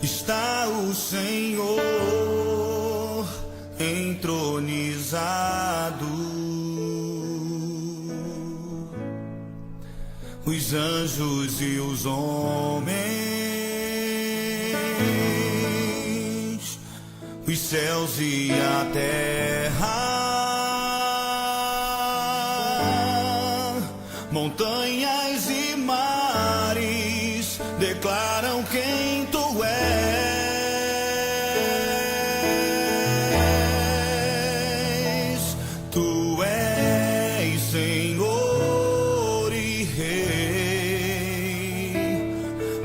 está o Senhor entronizado. Os anjos e os homens, os céus e a terra, montanhas e mares declaram quem tu és. Tu és Senhor e Rei,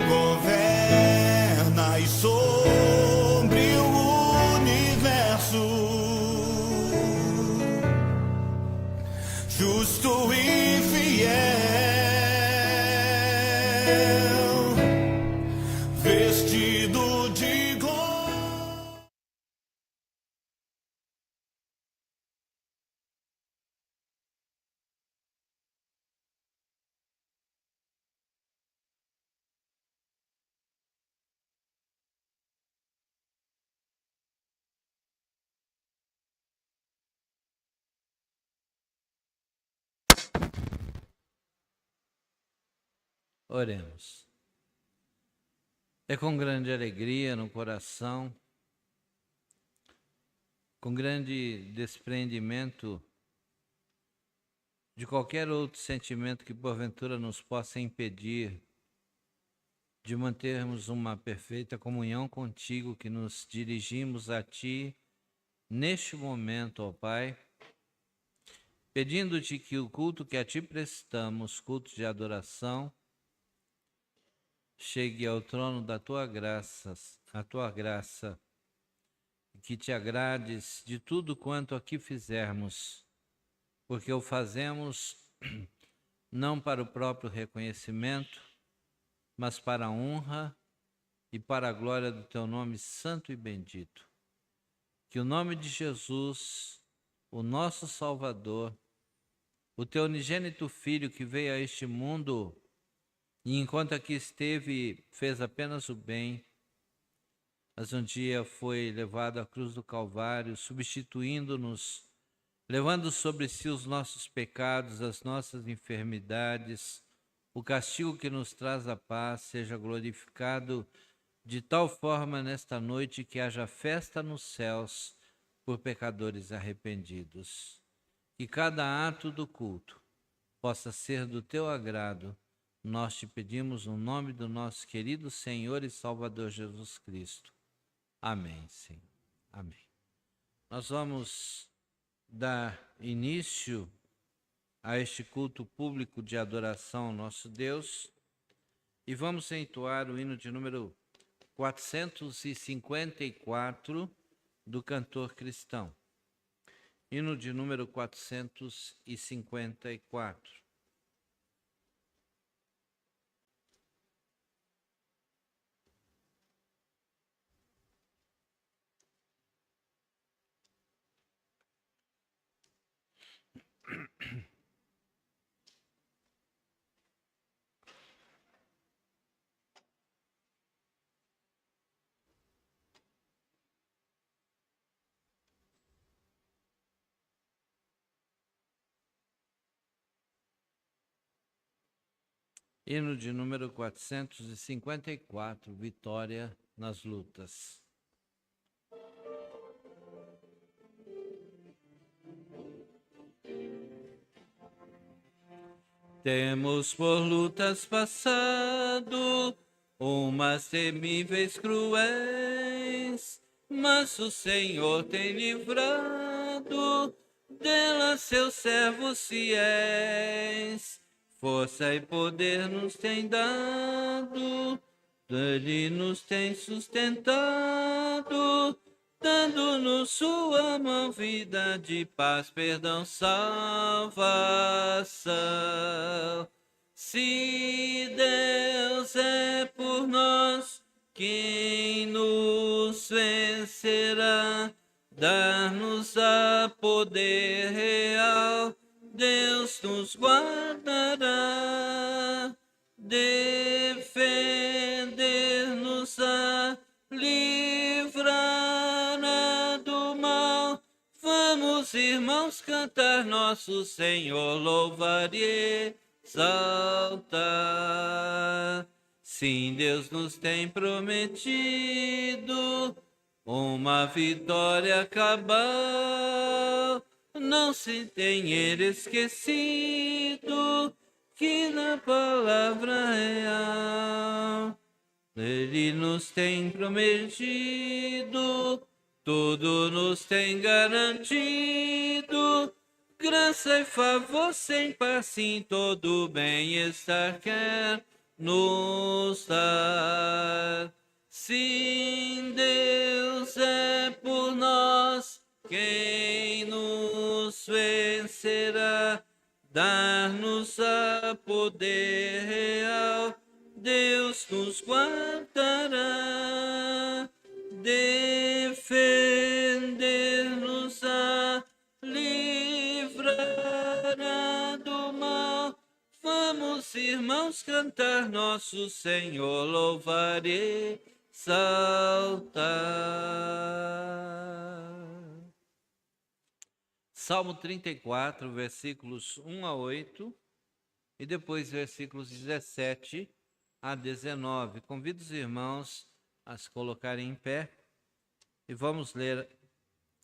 governas sobre o universo, justo e fiel, vestido de glória. Oremos. É com grande alegria no coração, com grande desprendimento de qualquer outro sentimento que porventura nos possa impedir de mantermos uma perfeita comunhão contigo, que nos dirigimos a Ti neste momento, ó Pai, pedindo-te que o culto que a Ti prestamos, culto de adoração, chegue ao trono da Tua graça, que Te agrades de tudo quanto aqui fizermos, porque o fazemos não para o próprio reconhecimento, mas para a honra e para a glória do Teu nome santo e bendito. Que o nome de Jesus, o nosso Salvador, o Teu unigênito Filho que veio a este mundo e enquanto aqui esteve fez apenas o bem, mas um dia foi levado à cruz do Calvário, substituindo-nos, levando sobre si os nossos pecados, as nossas enfermidades, o castigo que nos traz a paz, seja glorificado de tal forma nesta noite que haja festa nos céus por pecadores arrependidos. Que cada ato do culto possa ser do teu agrado. Nós te pedimos no nome do nosso querido Senhor e Salvador Jesus Cristo. Amém, Senhor. Amém. Nós vamos dar início a este culto público de adoração ao nosso Deus e vamos entoar o hino de número 454 do cantor cristão. Hino de número 454. Hino de número 454, Vitória nas lutas. Temos por lutas passado, umas temíveis cruéis, mas o Senhor tem livrado delas seus servos fiéis. Força e poder nos tem dado, Ele nos tem sustentado, dando-nos sua mão, vida de paz, perdão, salvação. Se Deus é por nós, quem nos vencerá? Dar-nos-á poder real, Deus nos guardará, defender-nos-á, Vamos, irmãos, cantar nosso Senhor, louvar e exaltar. Sim, Deus nos tem prometido uma vitória cabal. Não se tem ele esquecido que na palavra real ele nos tem prometido, tudo nos tem garantido. Graça e favor sem par, sim, todo bem-estar quer nos dar. Sim, Deus é por nós, quem nos vencerá? Dar-nos a poder real, Deus nos guardará, defender-nos-á, livrará do mal. Vamos, irmãos, cantar nosso Senhor, louvar e exaltar. Salmo 34, versículos 1 a 8 e depois versículos 17 a 19. Convido os irmãos a se colocarem em pé e vamos ler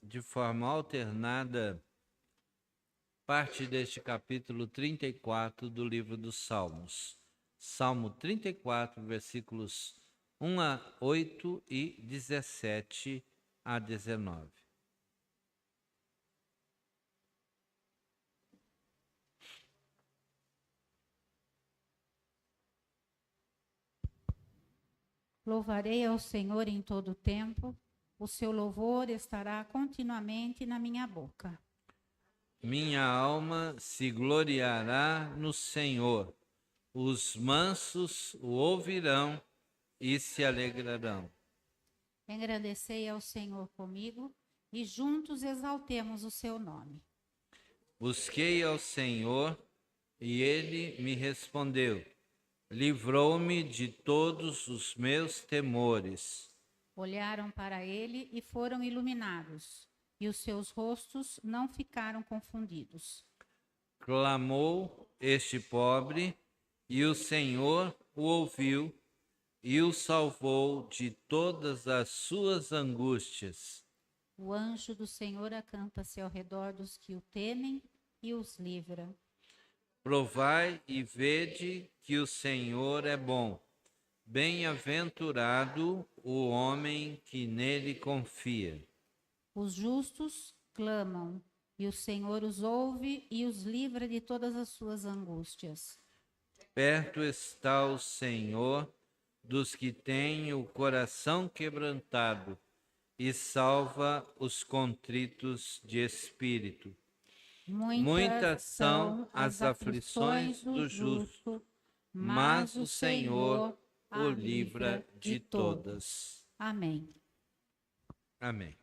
de forma alternada parte deste capítulo 34 do livro dos Salmos. Salmo 34, versículos 1 a 8 e 17 a 19. Louvarei ao Senhor em todo o tempo, o seu louvor estará continuamente na minha boca. Minha alma se gloriará no Senhor, os mansos o ouvirão e se alegrarão. Engrandecei ao Senhor comigo e juntos exaltemos o seu nome. Busquei ao Senhor e ele me respondeu. Livrou-me de todos os meus temores. Olharam para ele e foram iluminados, e os seus rostos não ficaram confundidos. Clamou este pobre, e o Senhor o ouviu e o salvou de todas as suas angústias. O anjo do Senhor acampa-se ao redor dos que o temem e os livra. Provai e vede que o Senhor é bom. Bem-aventurado o homem que nele confia. Os justos clamam, e o Senhor os ouve e os livra de todas as suas angústias. Perto está o Senhor dos que têm o coração quebrantado e salva os contritos de espírito. Muitas são as aflições do justo, mas o Senhor o livra de todas. Amém. Amém.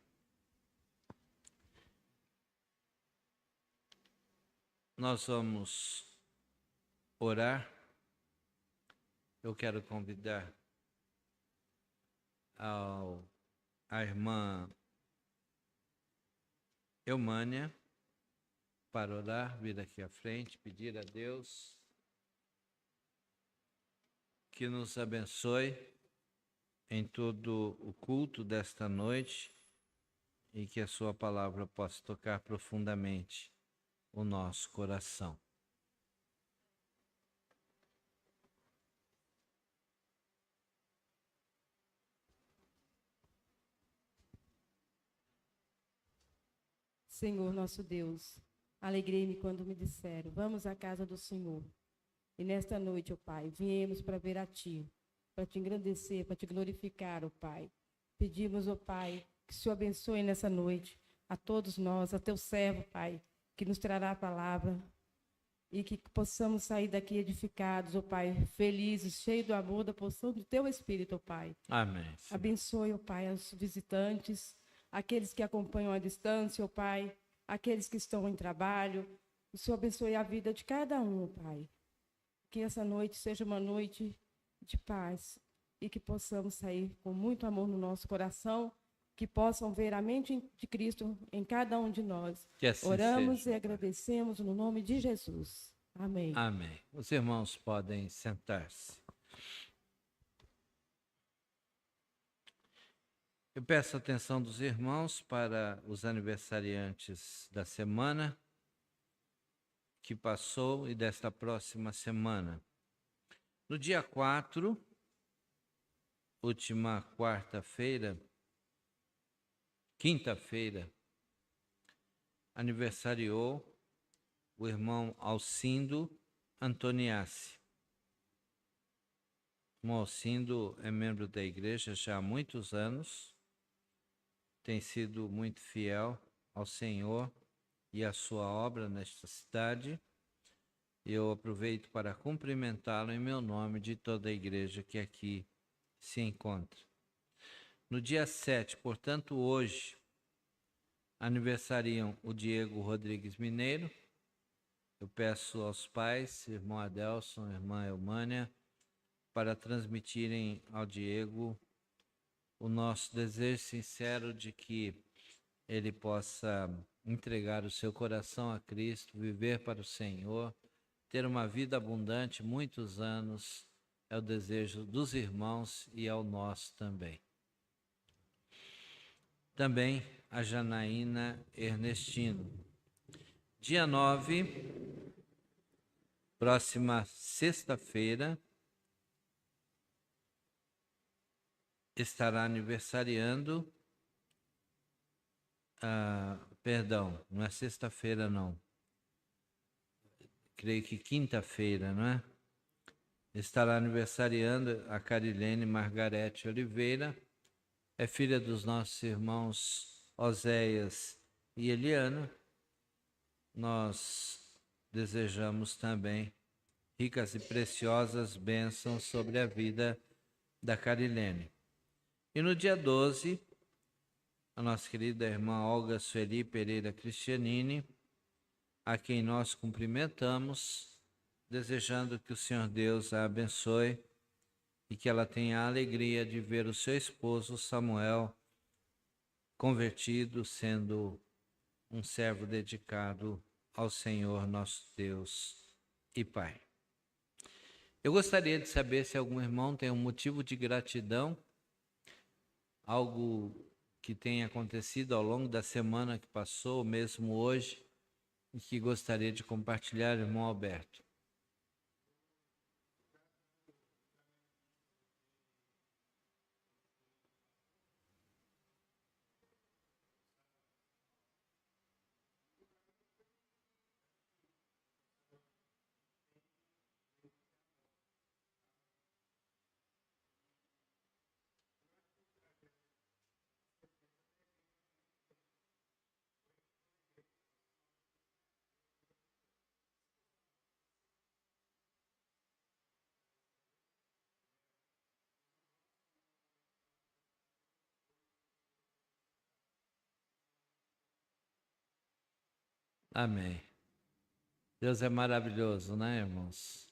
Nós vamos orar. Eu quero convidar a irmã Eumânia para orar, vir aqui à frente, pedir a Deus que nos abençoe em todo o culto desta noite e que a sua palavra possa tocar profundamente o nosso coração. Senhor nosso Deus, alegrei-me quando me disseram, vamos à casa do Senhor. E nesta noite, ó Pai, viemos para ver a Ti, para Te engrandecer, para Te glorificar, ó Pai. Pedimos, ó Pai, que o Senhor abençoe nessa noite a todos nós, a Teu servo, Pai, que nos trará a palavra e que possamos sair daqui edificados, ó Pai, felizes, cheios do amor, da porção do Teu Espírito, ó Pai. Amém. Senhor. Abençoe, ó Pai, os visitantes, aqueles que acompanham à distância, ó Pai, aqueles que estão em trabalho. O Senhor abençoe a vida de cada um, ó Pai. Que essa noite seja uma noite de paz e que possamos sair com muito amor no nosso coração, que possam ver a mente de Cristo em cada um de nós. Que assim Oramos seja. e agradecemos no nome de Jesus. Amém. Amém. Os irmãos podem sentar-se. Eu peço a atenção dos irmãos para os aniversariantes da semana que passou e desta próxima semana. No dia 4, última quinta-feira, aniversariou o irmão Alcindo Antoniassi. O irmão Alcindo é membro da igreja já há muitos anos, tem sido muito fiel ao Senhor e à sua obra nesta cidade. Eu aproveito para cumprimentá-lo em meu nome de toda a igreja que aqui se encontra. No dia 7, portanto hoje, aniversariam o Diego Rodrigues Mineiro. Eu peço aos pais, irmão Adelson, irmã Eumânia, para transmitirem ao Diego o nosso desejo sincero de que ele possa entregar o seu coração a Cristo, viver para o Senhor, ter uma vida abundante, muitos anos, é o desejo dos irmãos e é o nosso também. Também a Janaína Ernestino. Dia 9, próxima sexta-feira, estará aniversariando, perdão, não é sexta-feira não, creio que quinta-feira, não é? Estará aniversariando a Carilene Margarete Oliveira, é filha dos nossos irmãos Oséias e Eliana. Nós desejamos também ricas e preciosas bênçãos sobre a vida da Carilene. E no dia 12, a nossa querida irmã Olga Sueli Pereira Cristianini, a quem nós cumprimentamos, desejando que o Senhor Deus a abençoe e que ela tenha a alegria de ver o seu esposo Samuel convertido, sendo um servo dedicado ao Senhor nosso Deus e Pai. Eu gostaria de saber se algum irmão tem um motivo de gratidão, algo que tenha acontecido ao longo da semana que passou, mesmo hoje, e que gostaria de compartilhar, irmão Alberto. Amém. Deus é maravilhoso, né, irmãos?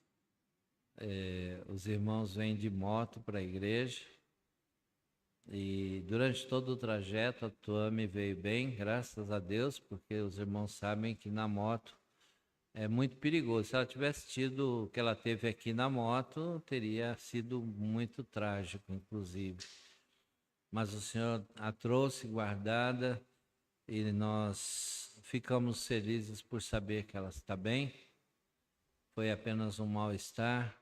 Os irmãos vêm de moto para a igreja e durante todo o trajeto a Tuame veio bem, graças a Deus, porque os irmãos sabem que na moto é muito perigoso. Se ela tivesse tido o que ela teve aqui na moto, teria sido muito trágico, inclusive. Mas o Senhor a trouxe guardada e nós ficamos felizes por saber que ela está bem. Foi apenas um mal-estar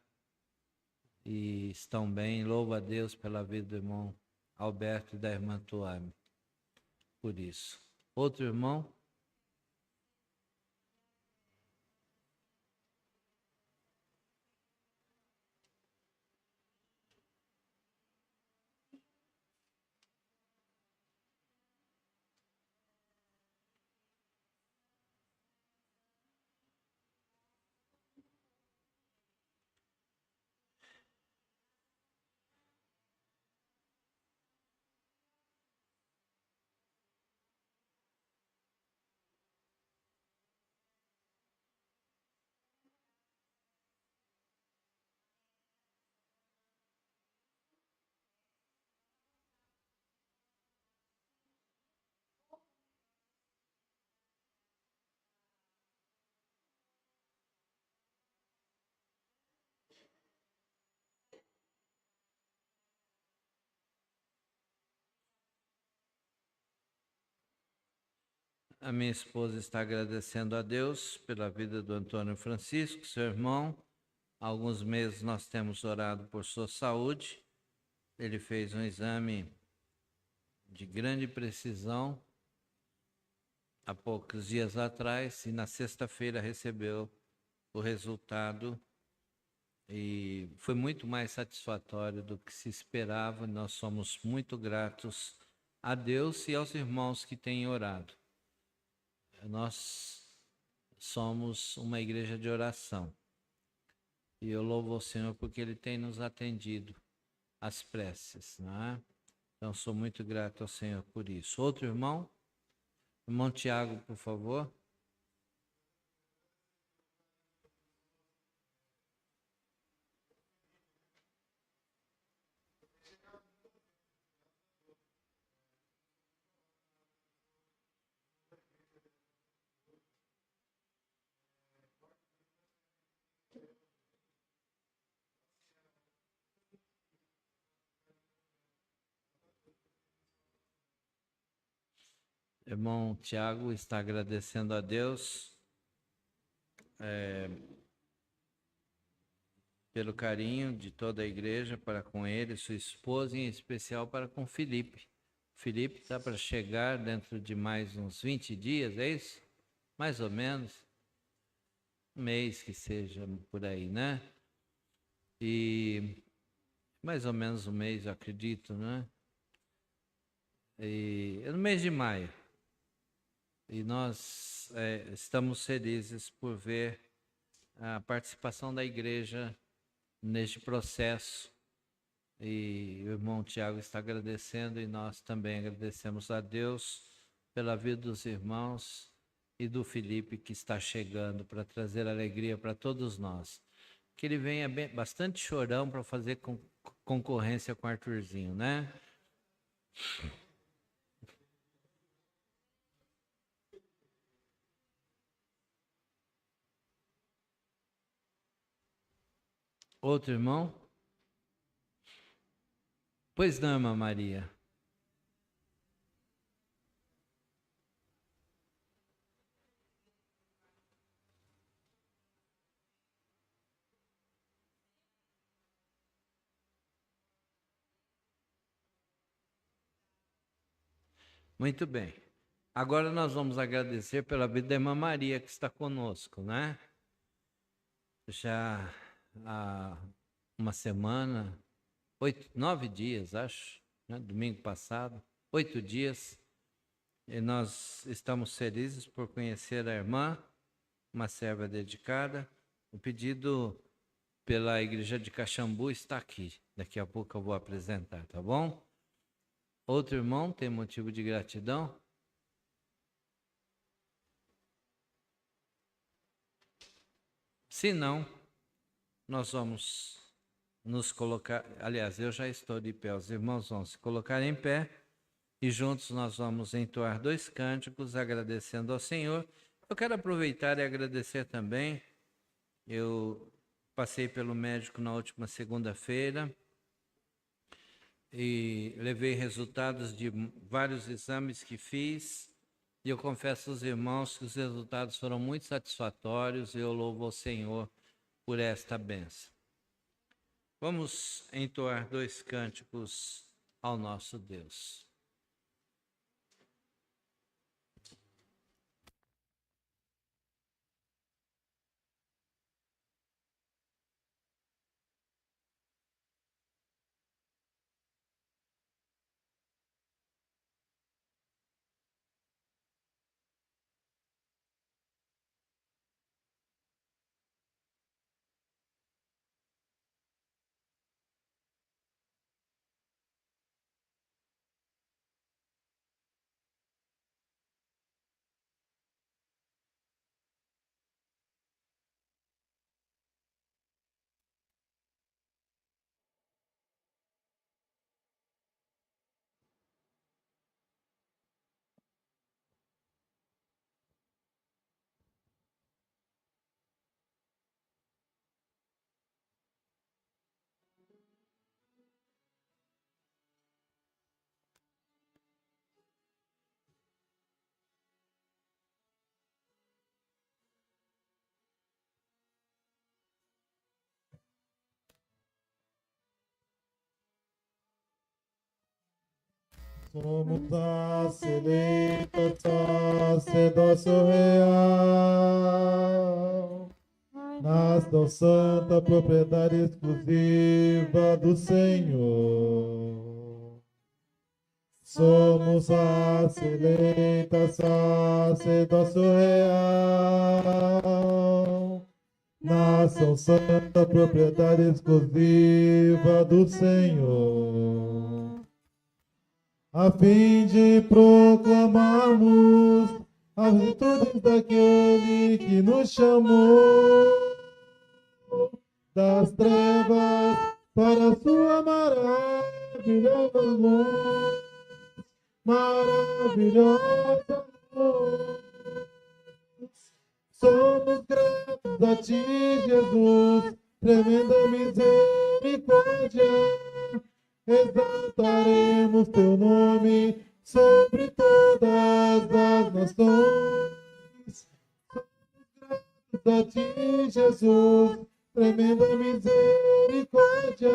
e estão bem. Louvo a Deus pela vida do irmão Alberto e da irmã Tuame. Por isso. Outro irmão? A minha esposa está agradecendo a Deus pela vida do Antônio Francisco, seu irmão. Há alguns meses nós temos orado por sua saúde. Ele fez um exame de grande precisão há poucos dias atrás e na sexta-feira recebeu o resultado e foi muito mais satisfatório do que se esperava. Nós somos muito gratos a Deus e aos irmãos que têm orado. Nós somos uma igreja de oração e eu louvo ao Senhor porque Ele tem nos atendido às preces, não é? Então sou muito grato ao Senhor por isso. Outro irmão? Irmão Tiago, por favor. Irmão Tiago está agradecendo a Deus pelo carinho de toda a igreja para com ele, sua esposa, e em especial para com Felipe. Felipe está para chegar dentro de mais uns 20 dias, é isso? Mais ou menos. Um mês que seja por aí, né? E mais ou menos um mês, eu acredito, né? E é no mês de maio. E nós estamos felizes por ver a participação da igreja neste processo. E o irmão Tiago está agradecendo e nós também agradecemos a Deus pela vida dos irmãos e do Felipe que está chegando para trazer alegria para todos nós. Que ele venha bastante chorão para fazer concorrência com o Arthurzinho, né? Outro irmão? Pois não, irmã Maria. Muito bem. Agora nós vamos agradecer pela vida da irmã Maria que está conosco, né? Já há uma semana, 9 dias, acho, né? Domingo passado, 8 dias, e nós estamos felizes por conhecer a irmã, uma serva dedicada. O pedido pela igreja de Caxambu está aqui. Daqui a pouco eu vou apresentar, tá bom? Outro irmão tem motivo de gratidão? Se não, nós vamos nos colocar, aliás, eu já estou de pé, os irmãos vão se colocar em pé e juntos nós vamos entoar 2 cânticos agradecendo ao Senhor. Eu quero aproveitar e agradecer também, eu passei pelo médico na última segunda-feira e levei resultados de vários exames que fiz e eu confesso aos irmãos que os resultados foram muito satisfatórios e eu louvo ao Senhor por esta bênção. Vamos entoar 2 cânticos ao nosso Deus. Somos a eleita sacerdócio real, nação santa, propriedade exclusiva do Senhor. Somos a eleita sacerdócio real, nação santa, propriedade exclusiva do Senhor, a fim de proclamarmos as virtudes daquele que nos chamou das trevas para a sua maravilhosa luz, maravilhosa luz. Somos gratos a ti, Jesus, tremenda misericórdia. Exaltaremos teu nome sobre todas as nações. Somos gratos a ti, Jesus, tremenda misericórdia.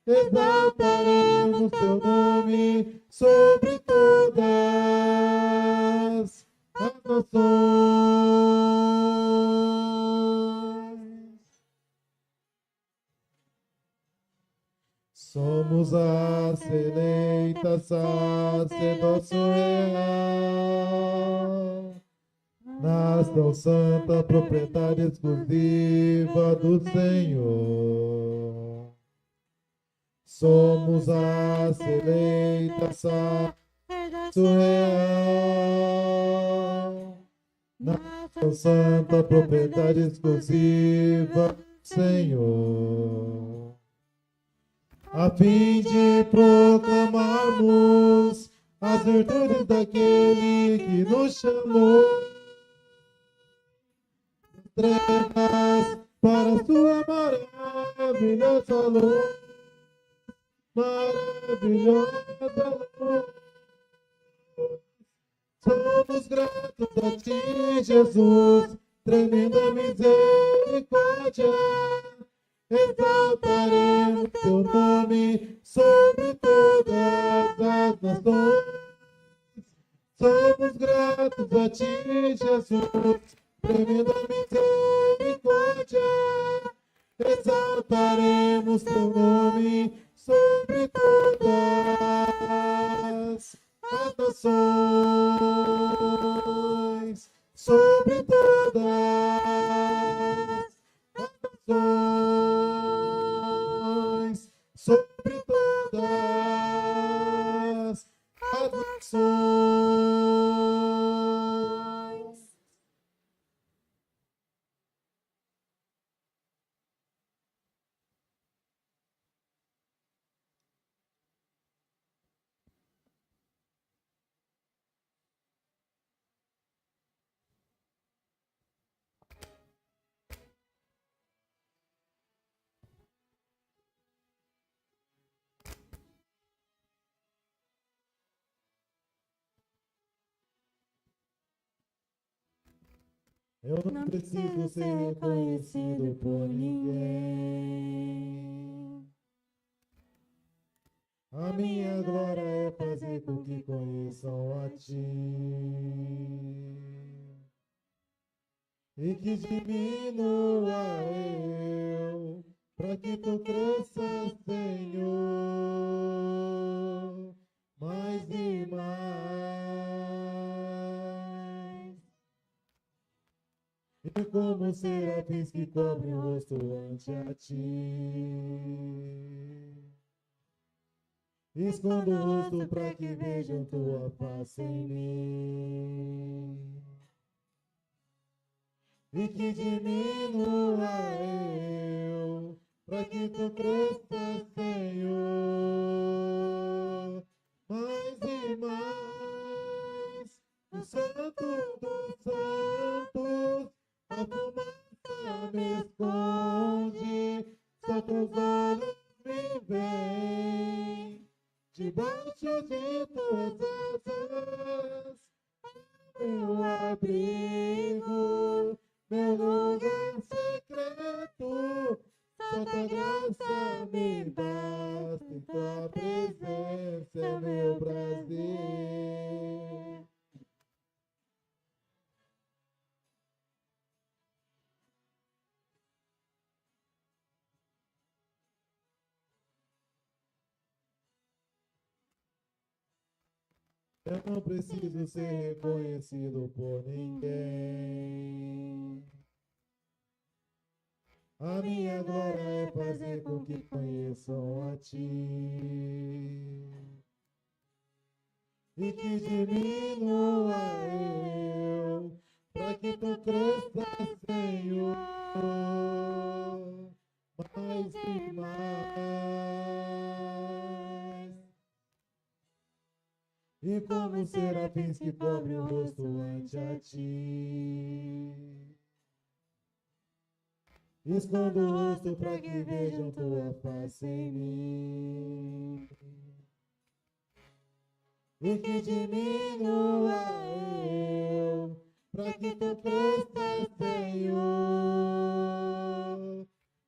Exaltaremos teu nome sobre todas as nações. Somos a eleita sacerdócio real, nação santa, propriedade exclusiva do Senhor. Somos a eleita sacerdócio real, nação santa, propriedade exclusiva do Senhor, a fim de proclamarmos as virtudes daquele que nos chamou das trevas para a sua maravilhosa luz, maravilhosa luz. Somos gratos a ti, Jesus, tremenda misericórdia. Exaltaremos teu nome sobre todas as nações. Somos gratos a ti, Jesus, tremenda misericórdia. Exaltaremos teu nome sobre todas as nações, sobre todas as nações, sobre todas as nações. Eu não preciso ser reconhecido por ninguém. A minha glória é fazer com que conheçam a ti e que diminua eu, para que tu cresças, Senhor, mais e mais. E como serafins que cobrem o rosto ante a ti, escondo o rosto para que vejam tua face em mim, e que diminua eu, para que tu cresças, Senhor, mais e mais. O Santo dos Santos, a fumaça me esconde, só teus olhos me veem, debaixo de tuas asas, meu abrigo, meu lugar secreto, Só tua graça me basta, em tua presença é meu prazer. Eu não preciso ser reconhecido por ninguém. A minha glória é fazer com que conheçam a ti. E que diminua eu, para que tu cresças, Senhor, mais e mais. E como serafins que cobrem o rosto ante a ti. Escondo o rosto para que vejam tua face em mim. E que diminua eu, para que tu cresças, Senhor,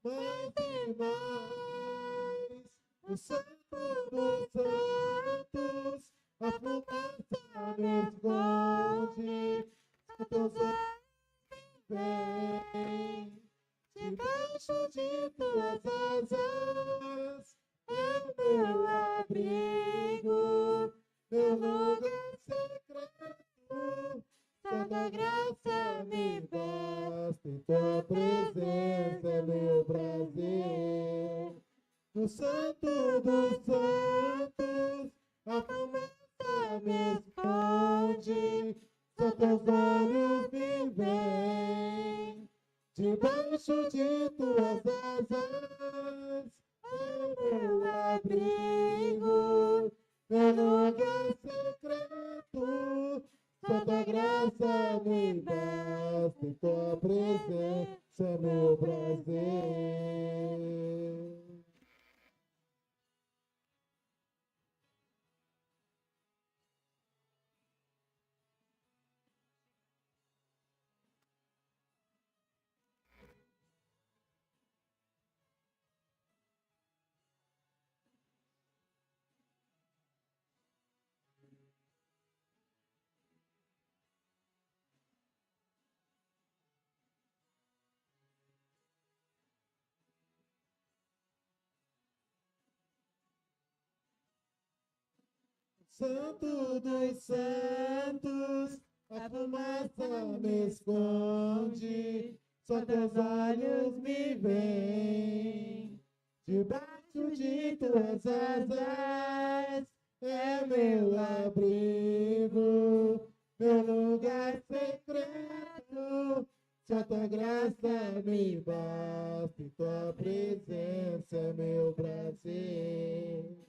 mais e mais. O santo dos santos, a fumaça me esconde, a teus olhos vem, debaixo de tuas asas, é o meu abrigo, meu lugar secreto, só da graça me basta, em tua presença é meu prazer. No santo dos santos, a fumaça me esconde, só teus olhos me veem, debaixo de tuas asas, é o meu abrigo, meu lugar secreto, só tua graça me basta, em tua presença é meu prazer. Santo dos santos, a fumaça me esconde, só teus olhos me veem, debaixo de tuas asas, é meu abrigo, meu lugar secreto, só tua graça me basta, em tua presença é meu prazer.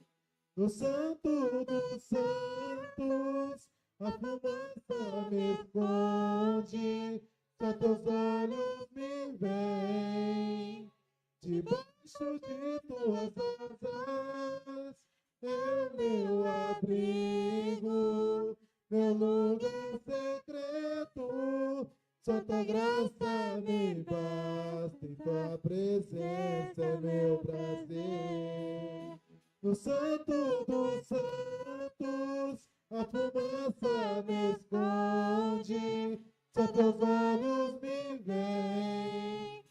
No santo dos santos, a fumaça me esconde, só teus olhos me veem, debaixo de tuas asas, é o meu abrigo, meu lugar secreto, só tua graça me basta, em tua presença é meu prazer. No santo dos santos, a fumaça me esconde, só teus olhos me veem,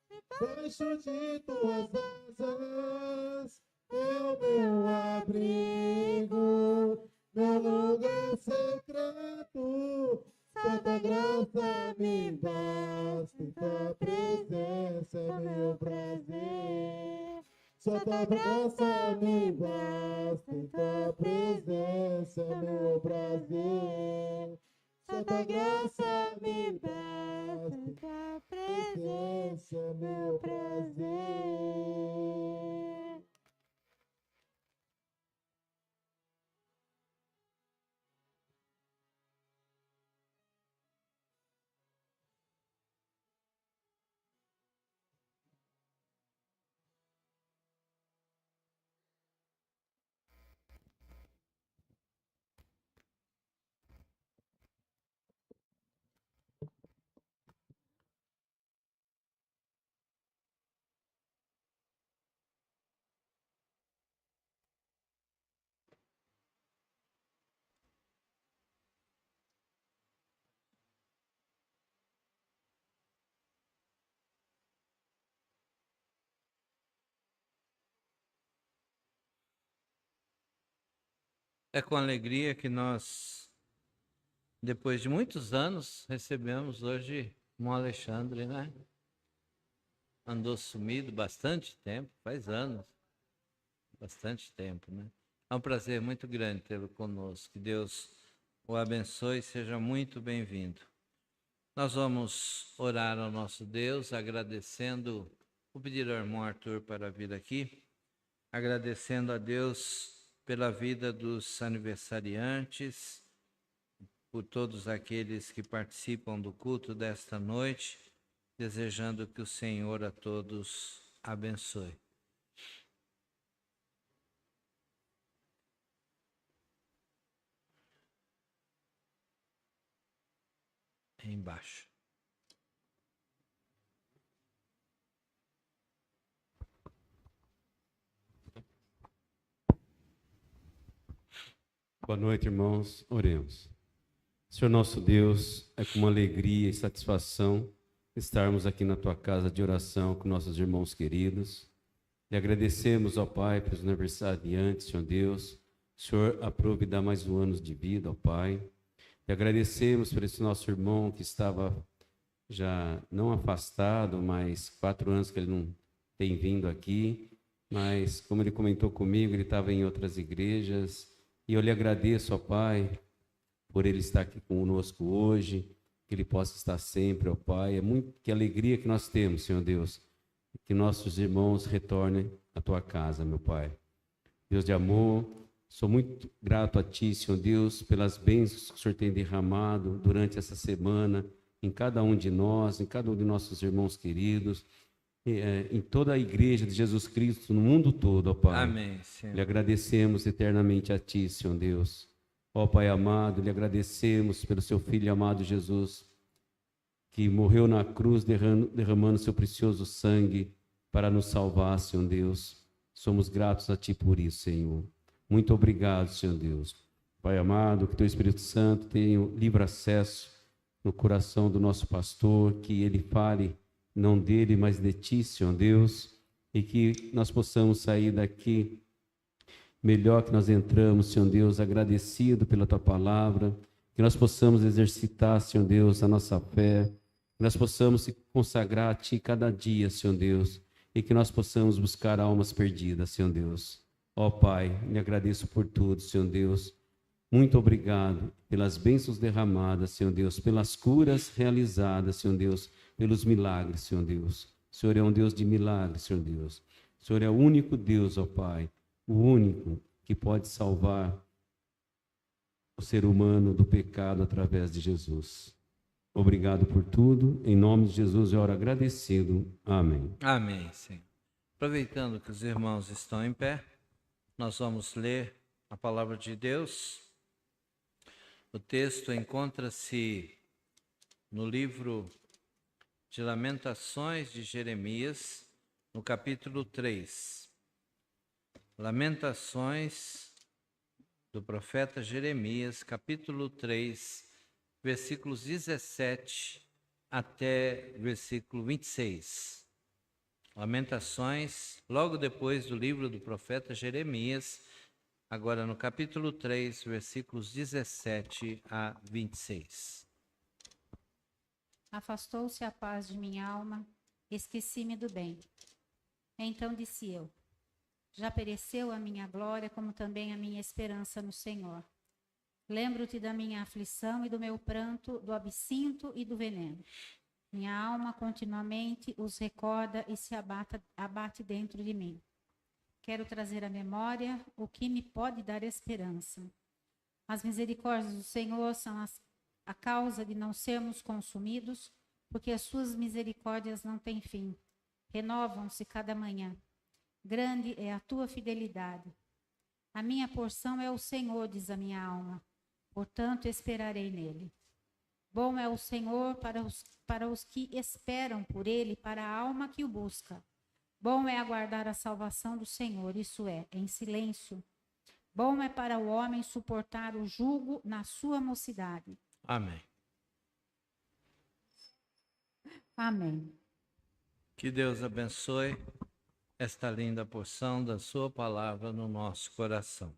debaixo de tuas asas, é o meu abrigo, meu lugar secreto, só tua graça me basta, em tua presença é meu prazer. Só tua graça me basta, em tua presença é meu prazer. Só tua graça me basta, em tua presença é meu prazer. É com alegria que nós, depois de muitos anos, recebemos hoje o Alexandre, né? Andou sumido bastante tempo, faz anos, bastante tempo, né? É um prazer muito grande tê-lo conosco. Que Deus o abençoe e seja muito bem-vindo. Nós vamos orar ao nosso Deus, agradecendo, vou pedir ao irmão Arthur para vir aqui, agradecendo a Deus pela vida dos aniversariantes, por todos aqueles que participam do culto desta noite, desejando que o Senhor a todos abençoe. Embaixo. Boa noite, irmãos. Oremos. Senhor nosso Deus, é com uma alegria e satisfação estarmos aqui na tua casa de oração com nossos irmãos queridos. E agradecemos, ó Pai, pelos aniversariantes, Senhor Deus. O Senhor aprove e dá mais um ano de vida, ó Pai. E agradecemos por esse nosso irmão que estava já não afastado, mas 4 anos que ele não tem vindo aqui. Mas, como ele comentou comigo, ele estava em outras igrejas. E eu lhe agradeço, ó Pai, por ele estar aqui conosco hoje, que ele possa estar sempre, ó Pai. Que alegria que nós temos, Senhor Deus, que nossos irmãos retornem à tua casa, meu Pai. Deus de amor, sou muito grato a Ti, Senhor Deus, pelas bênçãos que o Senhor tem derramado durante essa semana, em cada um de nós, em cada um de nossos irmãos queridos, em toda a igreja de Jesus Cristo, no mundo todo, ó Pai. Amém, Senhor. Lhe agradecemos eternamente a Ti, Senhor Deus. Ó Pai amado, lhe agradecemos pelo Seu Filho amado Jesus, que morreu na cruz derramando Seu precioso sangue para nos salvar, Senhor Deus. Somos gratos a Ti por isso, Senhor. Muito obrigado, Senhor Deus. Pai amado, que Teu Espírito Santo tenha livre acesso no coração do nosso pastor, que ele fale não dele, mas de Ti, Senhor Deus, e que nós possamos sair daqui melhor que nós entramos, Senhor Deus, agradecido pela Tua palavra, que nós possamos exercitar, Senhor Deus, a nossa fé, que nós possamos se consagrar a Ti cada dia, Senhor Deus, e que nós possamos buscar almas perdidas, Senhor Deus. Ó Pai, lhe agradeço por tudo, Senhor Deus. Muito obrigado pelas bênçãos derramadas, Senhor Deus, pelas curas realizadas, Senhor Deus, pelos milagres, Senhor Deus. O Senhor é um Deus de milagres, Senhor Deus. O Senhor é o único Deus, ó Pai, o único que pode salvar o ser humano do pecado através de Jesus. Obrigado por tudo. Em nome de Jesus eu oro agradecido. Amém. Amém, Senhor. Aproveitando que os irmãos estão em pé, nós vamos ler a palavra de Deus. O texto encontra-se no livro de Lamentações de Jeremias, no capítulo 3. Lamentações do profeta Jeremias, capítulo 3, versículos 17 até versículo 26. Lamentações, logo depois do livro do profeta Jeremias, agora no capítulo 3, versículos 17 a 26. Afastou-se a paz de minha alma, esqueci-me do bem. Então disse eu: já pereceu a minha glória, como também a minha esperança no Senhor. Lembro-te da minha aflição e do meu pranto, do absinto e do veneno. Minha alma continuamente os recorda e se abate dentro de mim. Quero trazer à memória o que me pode dar esperança. As misericórdias do Senhor são a causa de não sermos consumidos, porque as suas misericórdias não têm fim. Renovam-se cada manhã. Grande é a tua fidelidade. A minha porção é o Senhor, diz a minha alma. Portanto, esperarei nele. Bom é o Senhor para os que esperam por ele, para a alma que o busca. Bom é aguardar a salvação do Senhor, isso é, em silêncio. Bom é para o homem suportar o jugo na sua mocidade. Amém. Amém. Que Deus abençoe esta linda porção da sua palavra no nosso coração.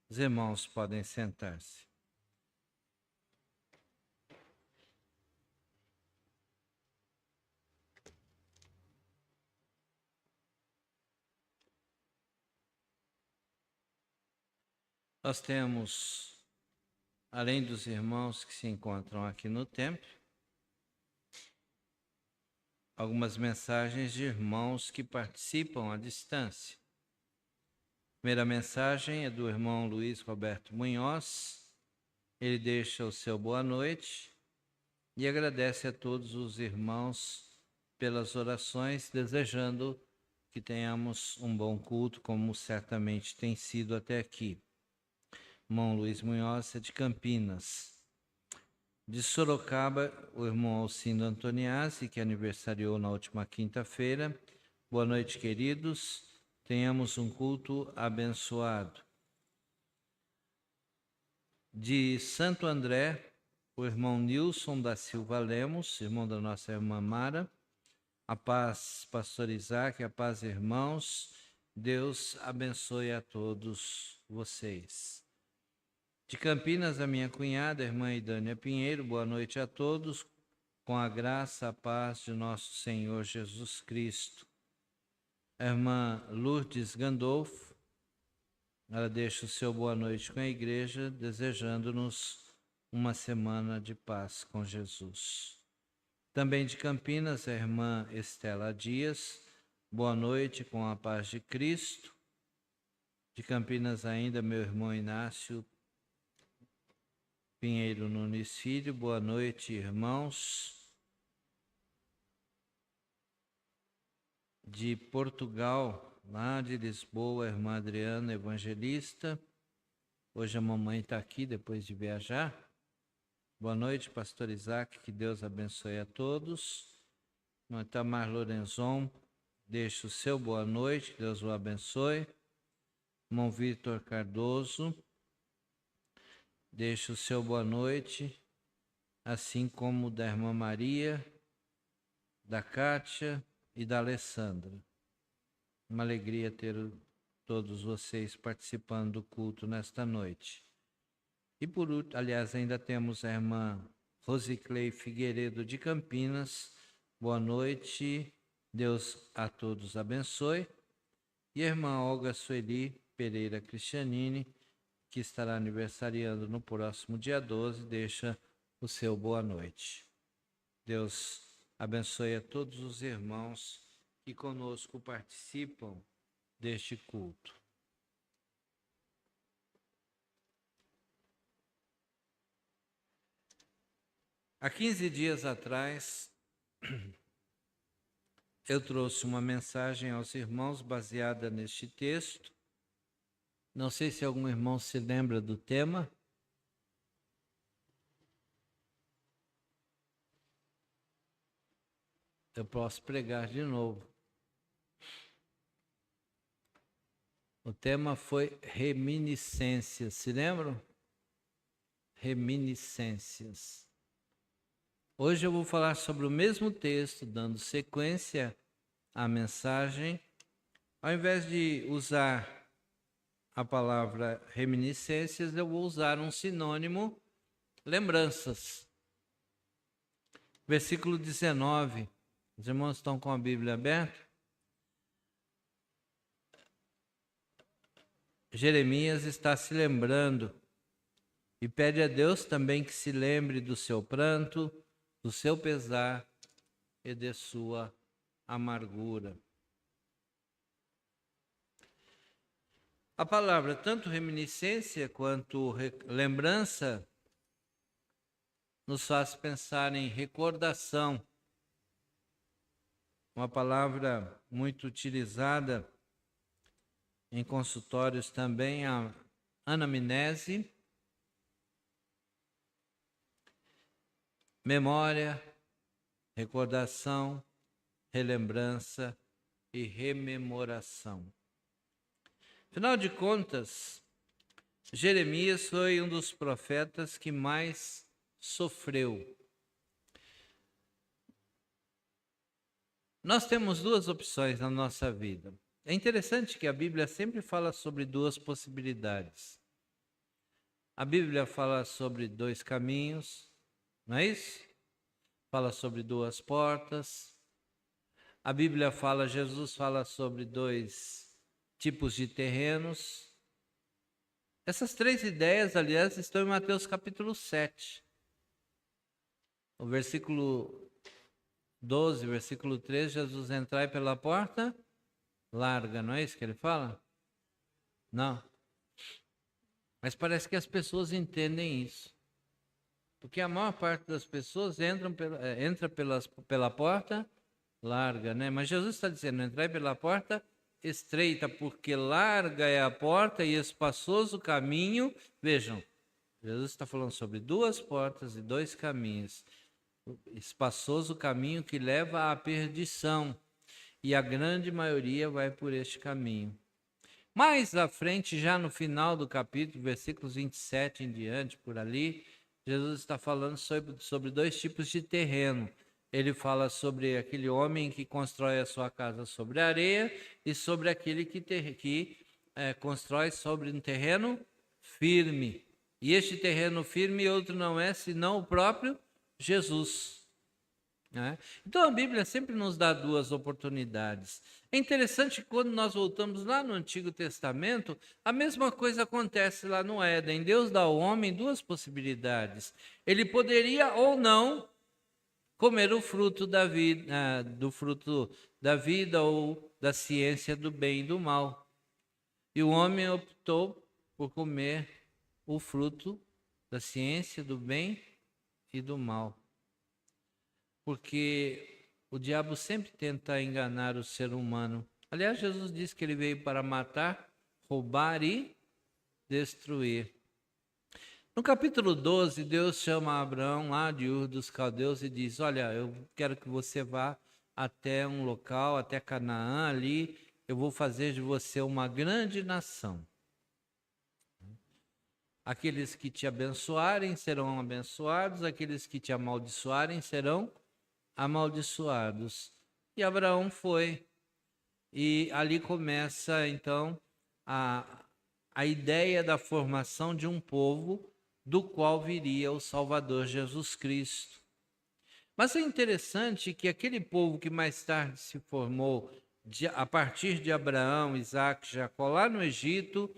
Os irmãos podem sentar-se. Nós temos, além dos irmãos que se encontram aqui no templo, algumas mensagens de irmãos que participam à distância. A primeira mensagem é do irmão Luiz Roberto Munhoz. Ele deixa o seu boa noite e agradece a todos os irmãos pelas orações, desejando que tenhamos um bom culto, como certamente tem sido até aqui. Irmão Luiz Munhoz é de Campinas. De Sorocaba, o irmão Alcindo Antoniazzi, que aniversariou na última quinta-feira. Boa noite, queridos. Tenhamos um culto abençoado. De Santo André, o irmão Nilson da Silva Lemos, irmão da nossa irmã Mara. A paz, pastor Isaac, a paz, irmãos. Deus abençoe a todos vocês. De Campinas, a minha cunhada, a irmã Idânia Pinheiro, boa noite a todos, com a graça, a paz de nosso Senhor Jesus Cristo. A irmã Lourdes Gandolfo, ela deixa o seu boa noite com a igreja, desejando-nos uma semana de paz com Jesus. Também de Campinas, a irmã Estela Dias, boa noite com a paz de Cristo. De Campinas ainda, meu irmão Inácio Pinheiro Nunes Filho, boa noite, irmãos. De Portugal, lá de Lisboa, a irmã Adriana Evangelista. Hoje a mamãe está aqui depois de viajar. Boa noite, pastor Isaac, que Deus abençoe a todos. Irmã Tamar Lorenzon, deixa o seu boa noite, que Deus o abençoe. Irmão Vitor Cardoso, deixa o seu boa noite, assim como da irmã Maria, da Kátia e da Alessandra. Uma alegria ter todos vocês participando do culto nesta noite. E por último, aliás, ainda temos a irmã Rosiclei Figueiredo de Campinas. Boa noite, Deus a todos abençoe. E a irmã Olga Sueli Pereira Cristianini, que estará aniversariando no próximo dia 12, deixa o seu boa noite. Deus abençoe a todos os irmãos que conosco participam deste culto. Há 15 dias atrás, eu trouxe uma mensagem aos irmãos baseada neste texto. Não sei se algum irmão se lembra do tema. Eu posso pregar de novo. O tema foi reminiscências. Se lembram? Reminiscências. Hoje eu vou falar sobre o mesmo texto, dando sequência à mensagem. Ao invés de usar a palavra reminiscências, eu vou usar um sinônimo, lembranças. Versículo 19. Os irmãos estão com a Bíblia aberta? Jeremias está se lembrando e pede a Deus também que se lembre do seu pranto, do seu pesar e de sua amargura. A palavra, tanto reminiscência quanto lembrança, nos faz pensar em recordação. Uma palavra muito utilizada em consultórios também, a anamnese, memória, recordação, relembrança e rememoração. Afinal de contas, Jeremias foi um dos profetas que mais sofreu. Nós temos duas opções na nossa vida. É interessante que a Bíblia sempre fala sobre duas possibilidades. A Bíblia fala sobre 2 caminhos, não é isso? Fala sobre 2 portas. A Bíblia fala, Jesus fala sobre 2 tipos de terrenos. Essas 3 ideias, aliás, estão em Mateus capítulo 7. O versículo 12, versículo 13, Jesus entrai pela porta larga, não é isso que ele fala? Não. Mas parece que as pessoas entendem isso. Porque a maior parte das pessoas entra pela porta larga, né? Mas Jesus está dizendo, entrai pela porta estreita, porque larga é a porta e espaçoso o caminho. Vejam, Jesus está falando sobre 2 portas e 2 caminhos. Espaçoso o caminho que leva à perdição, e a grande maioria vai por este caminho. Mais à frente, já no final do capítulo, versículos 27 em diante, por ali, Jesus está falando sobre 2 tipos de terreno. Ele fala sobre aquele homem que constrói a sua casa sobre areia e sobre aquele que constrói sobre um terreno firme. E este terreno firme outro não é senão o próprio Jesus. Né? Então a Bíblia sempre nos dá 2 oportunidades. É interessante que quando nós voltamos lá no Antigo Testamento, a mesma coisa acontece lá no Éden. Deus dá ao homem 2 possibilidades. Ele poderia ou não comer o fruto da vida, do fruto da vida ou da ciência do bem e do mal. E o homem optou por comer o fruto da ciência do bem e do mal. Porque o diabo sempre tenta enganar o ser humano. Aliás, Jesus disse que ele veio para matar, roubar e destruir. No capítulo 12, Deus chama Abraão lá de Ur dos Caldeus e diz, olha, eu quero que você vá até um local, até Canaã, ali eu vou fazer de você uma grande nação. Aqueles que te abençoarem serão abençoados, aqueles que te amaldiçoarem serão amaldiçoados. E Abraão foi. E ali começa, então, a ideia da formação de um povo do qual viria o Salvador Jesus Cristo. Mas é interessante que aquele povo que mais tarde se formou a partir de Abraão, Isaac, Jacó, lá no Egito,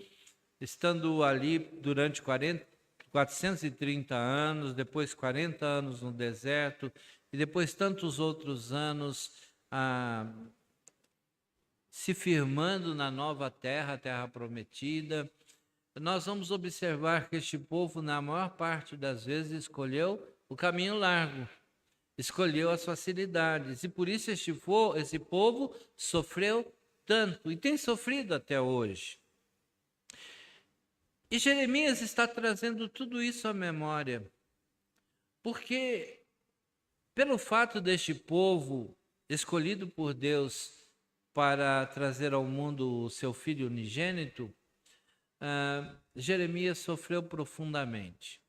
estando ali durante 430 anos, depois 40 anos no deserto, e depois tantos outros anos se firmando na nova terra, a terra prometida, nós vamos observar que este povo, na maior parte das vezes, escolheu o caminho largo, escolheu as facilidades, e por isso esse povo sofreu tanto, e tem sofrido até hoje. E Jeremias está trazendo tudo isso à memória, porque pelo fato deste povo escolhido por Deus para trazer ao mundo o seu filho unigênito, Jeremias sofreu profundamente.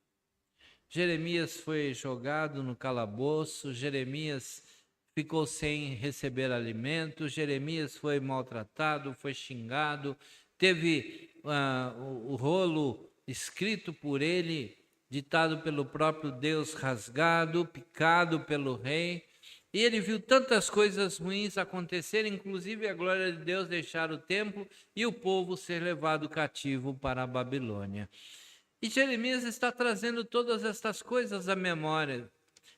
Jeremias foi jogado no calabouço, Jeremias ficou sem receber alimento, Jeremias foi maltratado, foi xingado, teve o rolo escrito por ele, ditado pelo próprio Deus, rasgado, picado pelo rei. E ele viu tantas coisas ruins acontecerem, inclusive a glória de Deus deixar o templo e o povo ser levado cativo para a Babilônia. E Jeremias está trazendo todas estas coisas à memória.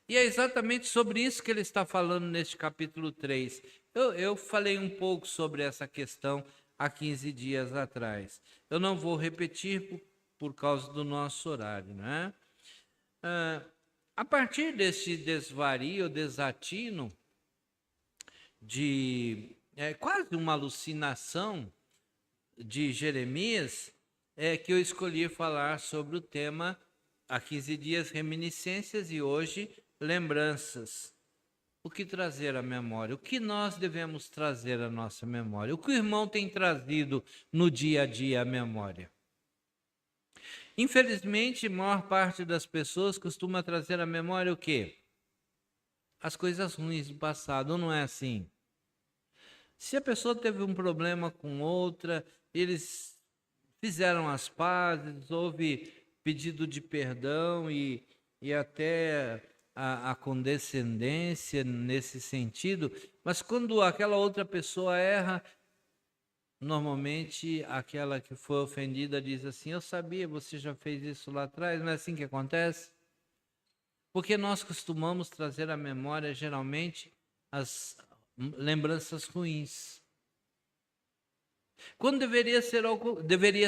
E é exatamente sobre isso que ele está falando neste capítulo 3. Eu falei um pouco sobre essa questão há 15 dias atrás. Eu não vou repetir por causa do nosso horário, né? A partir desse desvario, desatino, de quase uma alucinação de Jeremias, é que eu escolhi falar sobre o tema há 15 dias, reminiscências, e hoje, lembranças. O que trazer à memória? O que nós devemos trazer à nossa memória? O que o irmão tem trazido no dia a dia à memória? Infelizmente, a maior parte das pessoas costuma trazer à memória o quê? As coisas ruins do passado, ou não é assim? Se a pessoa teve um problema com outra, eles fizeram as pazes, houve pedido de perdão e até a condescendência nesse sentido, mas quando aquela outra pessoa erra, normalmente aquela que foi ofendida diz assim: eu sabia, você já fez isso lá atrás, não é assim que acontece? Porque nós costumamos trazer à memória, geralmente, as lembranças ruins. Quando deveria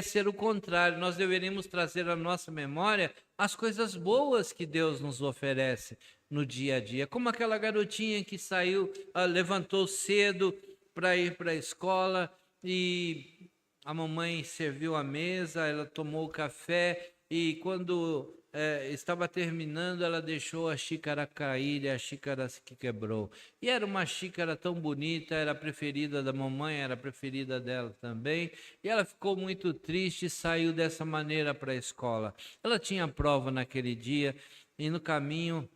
ser o contrário, nós deveríamos trazer à nossa memória as coisas boas que Deus nos oferece no dia a dia. Como aquela garotinha que saiu, levantou cedo para ir para a escola e a mamãe serviu a mesa, ela tomou o café e quando estava terminando, ela deixou a xícara cair e a xícara se quebrou. E era uma xícara tão bonita, era a preferida da mamãe, era a preferida dela também. E ela ficou muito triste e saiu dessa maneira para a escola. Ela tinha prova naquele dia e no caminho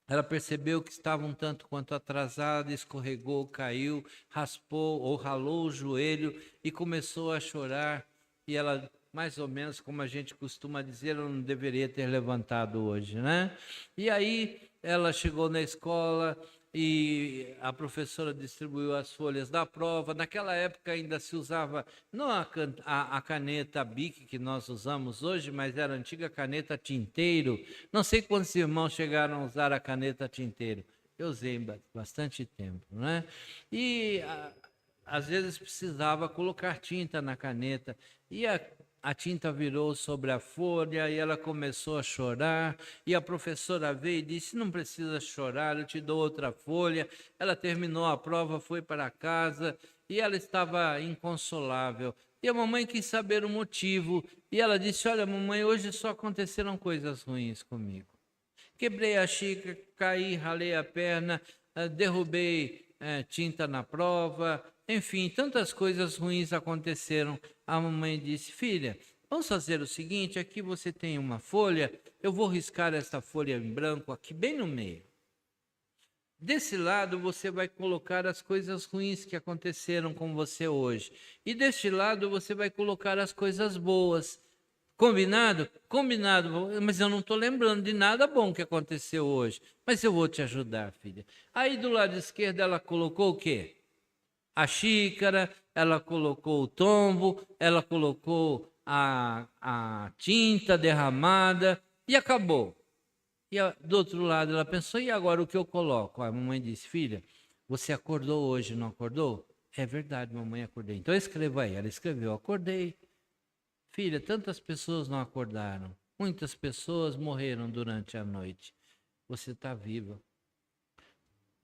ela percebeu que estava um tanto quanto atrasada, escorregou, caiu, raspou ou ralou o joelho e começou a chorar. E ela, mais ou menos como a gente costuma dizer, ela não deveria ter levantado hoje, né? E aí ela chegou na escola e a professora distribuiu as folhas da prova. Naquela época ainda se usava, não a caneta Bic que nós usamos hoje, mas era a antiga caneta tinteiro. Não sei quantos irmãos chegaram a usar a caneta tinteiro. Eu usei bastante tempo, né? E às vezes precisava colocar tinta na caneta. E a tinta virou sobre a folha e ela começou a chorar. E a professora veio e disse: não precisa chorar, eu te dou outra folha. Ela terminou a prova, foi para casa e ela estava inconsolável. E a mamãe quis saber o motivo. E ela disse: olha, mamãe, hoje só aconteceram coisas ruins comigo. Quebrei a xícara, caí, ralei a perna, derrubei tinta na prova. Enfim, tantas coisas ruins aconteceram. A mamãe disse: filha, vamos fazer o seguinte, aqui você tem uma folha, eu vou riscar essa folha em branco aqui bem no meio. Desse lado você vai colocar as coisas ruins que aconteceram com você hoje. E deste lado você vai colocar as coisas boas. Combinado? Combinado, mas eu não estou lembrando de nada bom que aconteceu hoje. Mas eu vou te ajudar, filha. Aí do lado esquerdo ela colocou o quê? A xícara, ela colocou o tombo, ela colocou a tinta derramada e acabou. E do outro lado ela pensou: e agora o que eu coloco? A mamãe disse: filha, você acordou hoje, não acordou? É verdade, mamãe, acordei. Então escreva aí. Ela escreveu: acordei. Filha, tantas pessoas não acordaram. Muitas pessoas morreram durante a noite. Você está viva.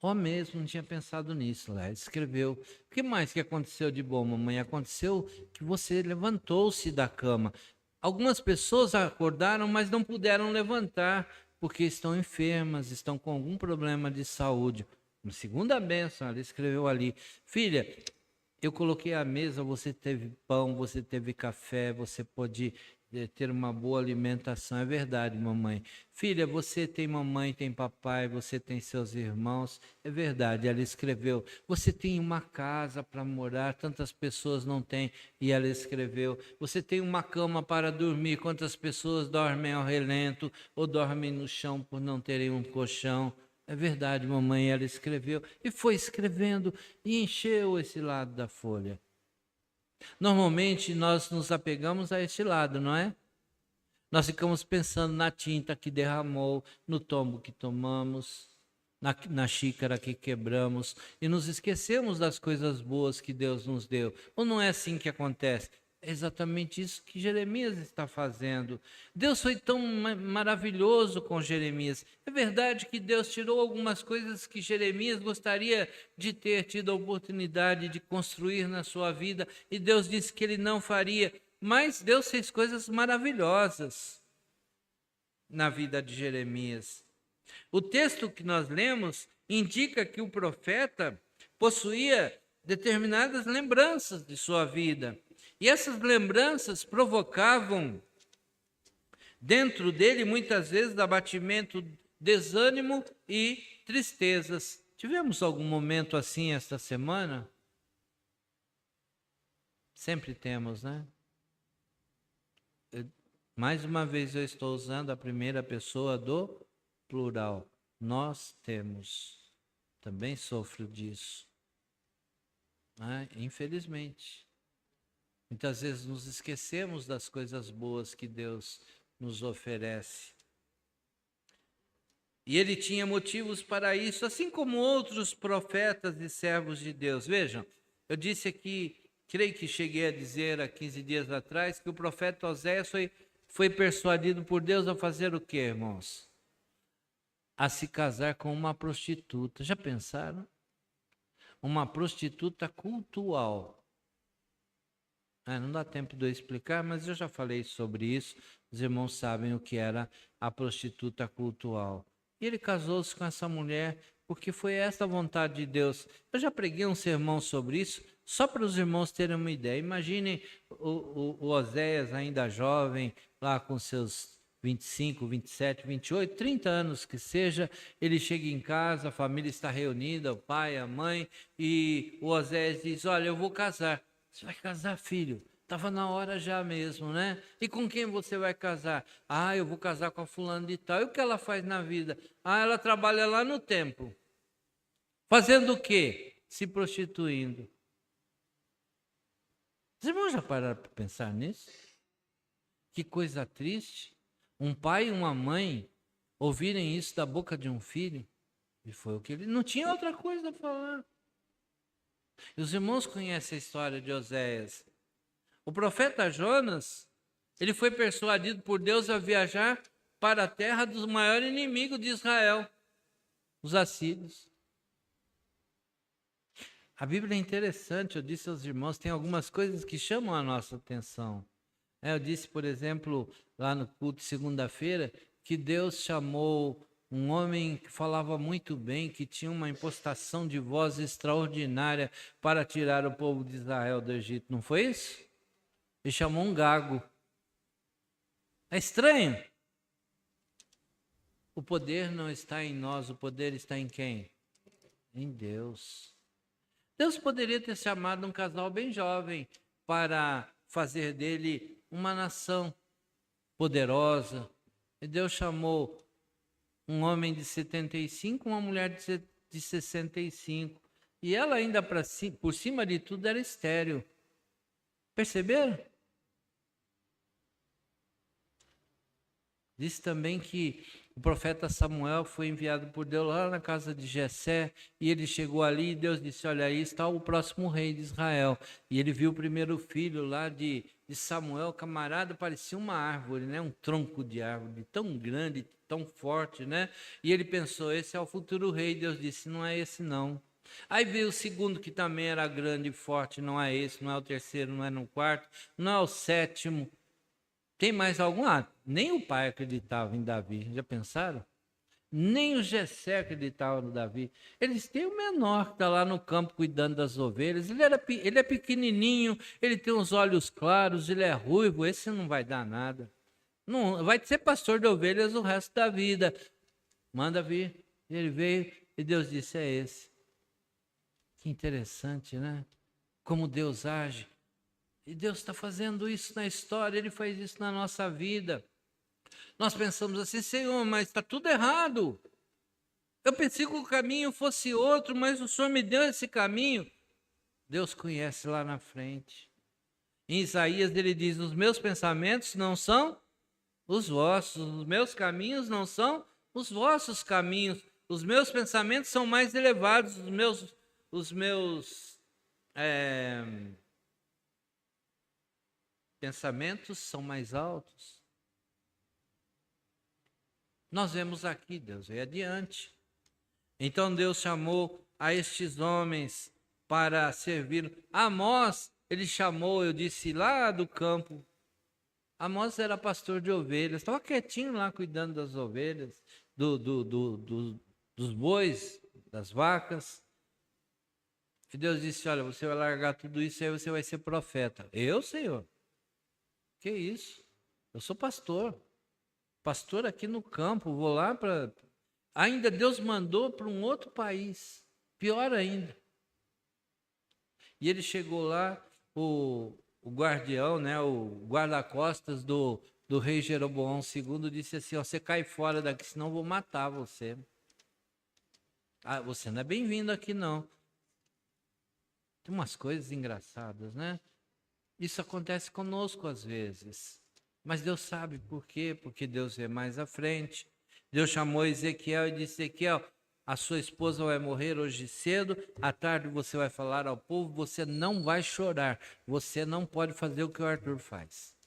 Ó mesmo, não tinha pensado nisso, lá. Escreveu. O que mais que aconteceu de bom, mamãe? Aconteceu que você levantou-se da cama. Algumas pessoas acordaram, mas não puderam levantar, porque estão enfermas, estão com algum problema de saúde. Na segunda bênção, ela escreveu ali: filha, eu coloquei a mesa, você teve pão, você teve café, você pôde ter uma boa alimentação. É verdade, mamãe. Filha, você tem mamãe, tem papai, você tem seus irmãos. É verdade, ela escreveu. Você tem uma casa para morar, tantas pessoas não têm. E ela escreveu. Você tem uma cama para dormir, quantas pessoas dormem ao relento ou dormem no chão por não terem um colchão. É verdade, mamãe, ela escreveu. E foi escrevendo e encheu esse lado da folha. Normalmente nós nos apegamos a esse lado, não é? Nós ficamos pensando na tinta que derramou, no tombo que tomamos, na xícara que quebramos e nos esquecemos das coisas boas que Deus nos deu. Ou não é assim que acontece? É exatamente isso que Jeremias está fazendo. Deus foi tão maravilhoso com Jeremias. É verdade que Deus tirou algumas coisas que Jeremias gostaria de ter tido a oportunidade de construir na sua vida, e Deus disse que ele não faria, mas Deus fez coisas maravilhosas na vida de Jeremias. O texto que nós lemos indica que o profeta possuía determinadas lembranças de sua vida. E essas lembranças provocavam dentro dele, muitas vezes, abatimento, desânimo e tristezas. Tivemos algum momento assim esta semana? Sempre temos, né? Mais uma vez eu estou usando a primeira pessoa do plural. Nós temos. Também sofro disso. Infelizmente. Muitas vezes nos esquecemos das coisas boas que Deus nos oferece. E ele tinha motivos para isso, assim como outros profetas e servos de Deus. Vejam, eu disse aqui, creio que cheguei a dizer há 15 dias atrás, que o profeta Oséias foi persuadido por Deus a fazer o quê, irmãos? A se casar com uma prostituta. Já pensaram? Uma prostituta cultual. Não dá tempo de eu explicar, mas eu já falei sobre isso. Os irmãos sabem o que era a prostituta cultual. E ele casou-se com essa mulher porque foi essa a vontade de Deus. Eu já preguei um sermão sobre isso, só para os irmãos terem uma ideia. Imaginem o Oséias ainda jovem, lá com seus 25, 27, 28, 30 anos que seja, ele chega em casa, a família está reunida, o pai, a mãe, e o Oséias diz, olha, eu vou casar. Você vai casar, filho? Estava na hora já mesmo, né? E com quem você vai casar? Eu vou casar com a fulana de tal. E o que ela faz na vida? Ela trabalha lá no templo. Fazendo o quê? Se prostituindo. Os irmãos já pararam para pensar nisso? Que coisa triste. Um pai e uma mãe ouvirem isso da boca de um filho. E foi o que ele... Não tinha outra coisa a falar. E os irmãos conhecem a história de Oséias. O profeta Jonas, ele foi persuadido por Deus a viajar para a terra do maior inimigo de Israel, os assírios. A Bíblia é interessante, eu disse aos irmãos, tem algumas coisas que chamam a nossa atenção. Eu disse, por exemplo, lá no culto de segunda-feira, que Deus chamou um homem que falava muito bem, que tinha uma impostação de voz extraordinária para tirar o povo de Israel do Egito. Não foi isso? Ele chamou um gago. É estranho? O poder não está em nós, o poder está em quem? Em Deus. Deus poderia ter chamado um casal bem jovem para fazer dele uma nação poderosa. E Deus chamou um homem de 75, uma mulher de 65. E ela ainda, por cima de tudo, era estéril. Perceberam? Diz também que o profeta Samuel foi enviado por Deus lá na casa de Jessé, e ele chegou ali e Deus disse, olha, aí está o próximo rei de Israel. E ele viu o primeiro filho lá de Samuel, camarada, parecia uma árvore, né? Um tronco de árvore, tão grande, tão forte, né? E ele pensou, esse é o futuro rei. Deus disse, não é esse não. Aí veio o segundo, que também era grande e forte, não é esse, não é o terceiro, não é no quarto, não é o sétimo. Tem mais algum? Nem o pai acreditava em Davi, já pensaram? Nem o Jessé acreditava no Davi. Eles têm o menor que está lá no campo cuidando das ovelhas, ele é pequenininho, ele tem os olhos claros, ele é ruivo, esse não vai dar nada. Não, vai ser pastor de ovelhas o resto da vida. Manda vir. Ele veio e Deus disse, é esse. Que interessante, né? Como Deus age. E Deus está fazendo isso na história, Ele faz isso na nossa vida. Nós pensamos assim, Senhor, mas está tudo errado. Eu pensei que o caminho fosse outro, mas o Senhor me deu esse caminho. Deus conhece lá na frente. Em Isaías ele diz, os meus pensamentos não são os vossos, os meus caminhos não são os vossos caminhos. Os meus pensamentos são mais elevados, os meus pensamentos são mais altos. Nós vemos aqui, Deus veio adiante. Então Deus chamou a estes homens para servir. Amós, ele chamou, eu disse, lá do campo. Amós era pastor de ovelhas, estava quietinho lá cuidando das ovelhas, dos bois, das vacas. E Deus disse, olha, você vai largar tudo isso e aí você vai ser profeta. Eu, Senhor? Que isso? Eu sou pastor. Pastor aqui no campo, vou lá para... Ainda Deus mandou para um outro país, pior ainda. E ele chegou lá, o guardião, né, o guarda-costas do do rei Jeroboão II, disse assim, ó, você cai fora daqui, senão eu vou matar você. Ah, você não é bem-vindo aqui, não. Tem umas coisas engraçadas, né? Isso acontece conosco às vezes. Mas Deus sabe por quê? Porque Deus vê mais à frente. Deus chamou Ezequiel e disse, Ezequiel, a sua esposa vai morrer hoje cedo, à tarde você vai falar ao povo, você não vai chorar, você não pode fazer o que o Arthur faz.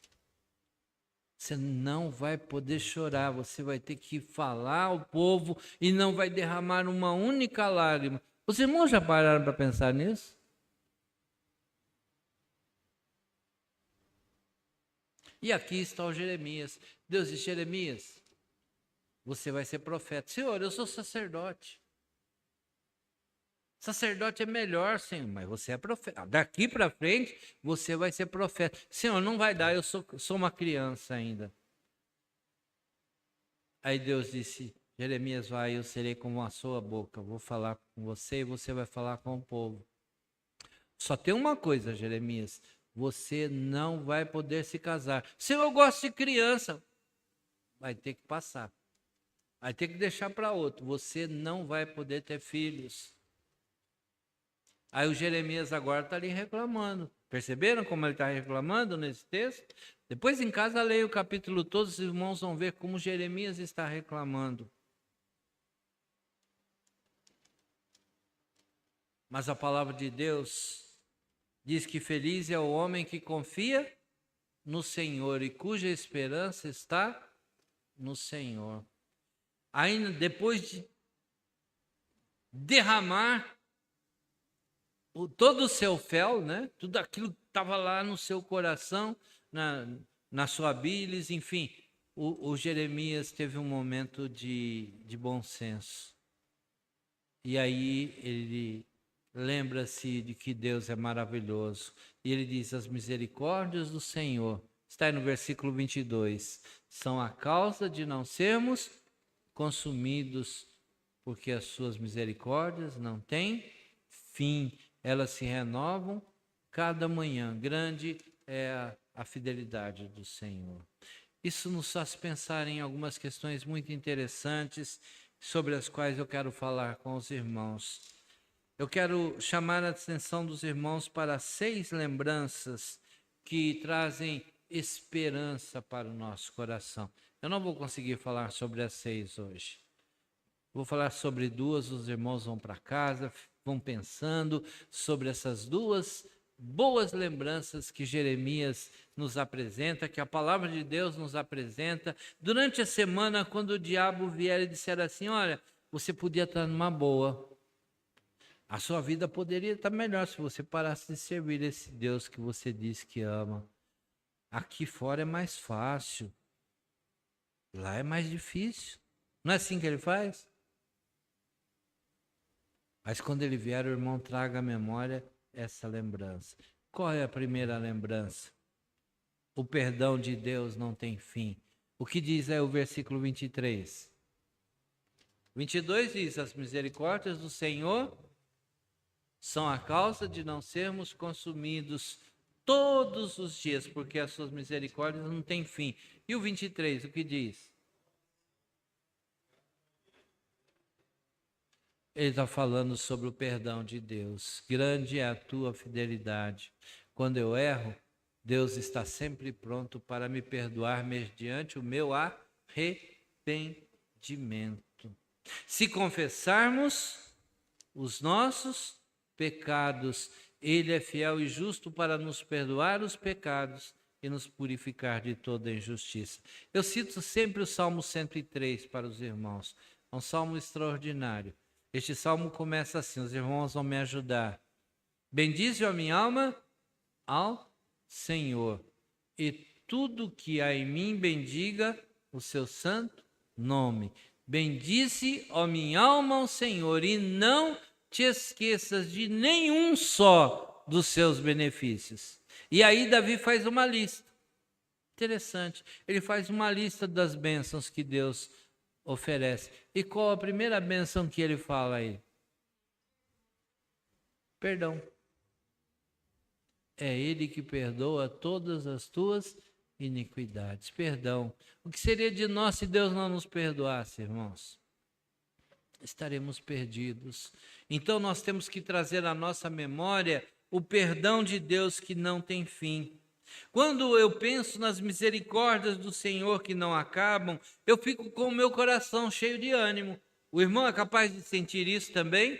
Você não vai poder chorar, você vai ter que falar ao povo e não vai derramar uma única lágrima. Os irmãos já pararam para pensar nisso? E aqui está o Jeremias. Deus disse, Jeremias, você vai ser profeta. Senhor, eu sou sacerdote. Sacerdote é melhor, Senhor, mas você é profeta. Daqui para frente, você vai ser profeta. Senhor, não vai dar, eu sou uma criança ainda. Aí Deus disse, Jeremias, vai, eu serei como a sua boca. Vou falar com você e você vai falar com o povo. Só tem uma coisa, Jeremias, você não vai poder se casar. Senhor, eu gosto de criança. Vai ter que passar. Vai ter que deixar para outro. Você não vai poder ter filhos. Aí o Jeremias agora está ali reclamando. Perceberam como ele está reclamando nesse texto? Depois em casa leia o capítulo todo, os irmãos vão ver como Jeremias está reclamando. Mas a palavra de Deus diz que feliz é o homem que confia no Senhor e cuja esperança está no Senhor. Ainda depois de derramar todo o seu fel, né? Tudo aquilo que estava lá no seu coração, na sua bilis, enfim, o Jeremias teve um momento de bom senso. E aí ele lembra-se de que Deus é maravilhoso. E ele diz, as misericórdias do Senhor, está aí no versículo 22, são a causa de não sermos consumidos, porque as suas misericórdias não têm fim. Elas se renovam cada manhã. Grande é a fidelidade do Senhor. Isso nos faz pensar em algumas questões muito interessantes, sobre as quais eu quero falar com os irmãos. Eu quero chamar a atenção dos irmãos para 6 lembranças que trazem esperança para o nosso coração. Eu não vou conseguir falar sobre as 6 hoje. Vou falar sobre 2, os irmãos vão para casa, vão pensando sobre essas 2 boas lembranças que Jeremias nos apresenta, que a palavra de Deus nos apresenta. Durante a semana, quando o diabo vier e disser assim, olha, você podia estar numa boa, a sua vida poderia estar melhor se você parasse de servir esse Deus que você diz que ama. Aqui fora é mais fácil, lá é mais difícil. Não é assim que ele faz? Mas quando ele vier, o irmão traga à memória essa lembrança. Qual é a primeira lembrança? O perdão de Deus não tem fim. O que diz aí o versículo 23? 22 diz, as misericórdias do Senhor são a causa de não sermos consumidos todos os dias, porque as suas misericórdias não têm fim. E o 23, o que diz? Ele está falando sobre o perdão de Deus. Grande é a tua fidelidade. Quando eu erro, Deus está sempre pronto para me perdoar mediante o meu arrependimento. Se confessarmos os nossos pecados, Ele é fiel e justo para nos perdoar os pecados e nos purificar de toda injustiça. Eu cito sempre o Salmo 103 para os irmãos. É um salmo extraordinário. Este salmo começa assim, os irmãos vão me ajudar. Bendize a minha alma ao Senhor, e tudo que há em mim bendiga o seu santo nome. Bendize, ó minha alma, ao Senhor, e não te esqueças de nenhum só dos seus benefícios. E aí Davi faz uma lista. Interessante. Ele faz uma lista das bênçãos que Deus oferece. E qual a primeira bênção que ele fala aí? Perdão. É Ele que perdoa todas as tuas iniquidades. Perdão. O que seria de nós se Deus não nos perdoasse, irmãos? Estaremos perdidos. Então nós temos que trazer à nossa memória o perdão de Deus que não tem fim. Quando eu penso nas misericórdias do Senhor que não acabam, eu fico com o meu coração cheio de ânimo. O irmão é capaz de sentir isso também?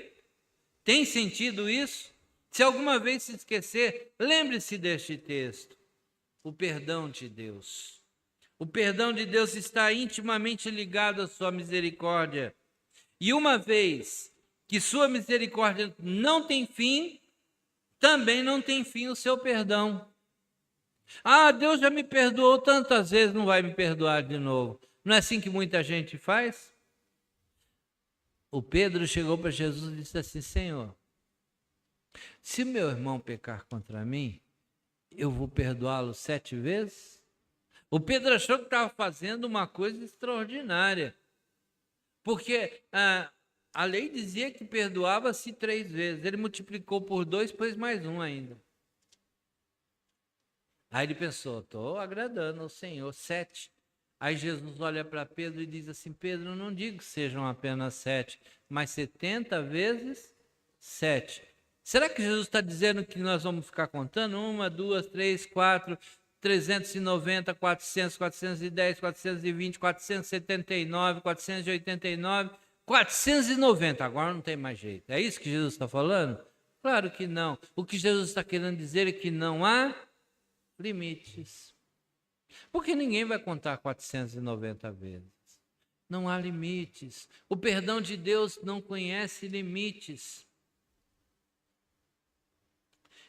Tem sentido isso? Se alguma vez se esquecer, lembre-se deste texto. O perdão de Deus. O perdão de Deus está intimamente ligado à sua misericórdia. E uma vez que sua misericórdia não tem fim, também não tem fim o seu perdão. Ah, Deus já me perdoou tantas vezes, não vai me perdoar de novo. Não é assim que muita gente faz? O Pedro chegou para Jesus e disse assim: Senhor, se meu irmão pecar contra mim, eu vou perdoá-lo 7 vezes? O Pedro achou que estava fazendo uma coisa extraordinária. Porque a lei dizia que perdoava-se 3 vezes. Ele multiplicou por 2, pôs mais 1 ainda. Aí ele pensou, estou agradando ao Senhor, 7. Aí Jesus olha para Pedro e diz assim: Pedro, não digo que sejam apenas 7, mas 70 vezes 7. Será que Jesus está dizendo que nós vamos ficar contando? 1, 2, 3, 4, 390, 400, 410, 420, 479, 489, 490. Agora não tem mais jeito. É isso que Jesus está falando? Claro que não. O que Jesus está querendo dizer é que não há limites. Porque ninguém vai contar 490 vezes. Não há limites. O perdão de Deus não conhece limites.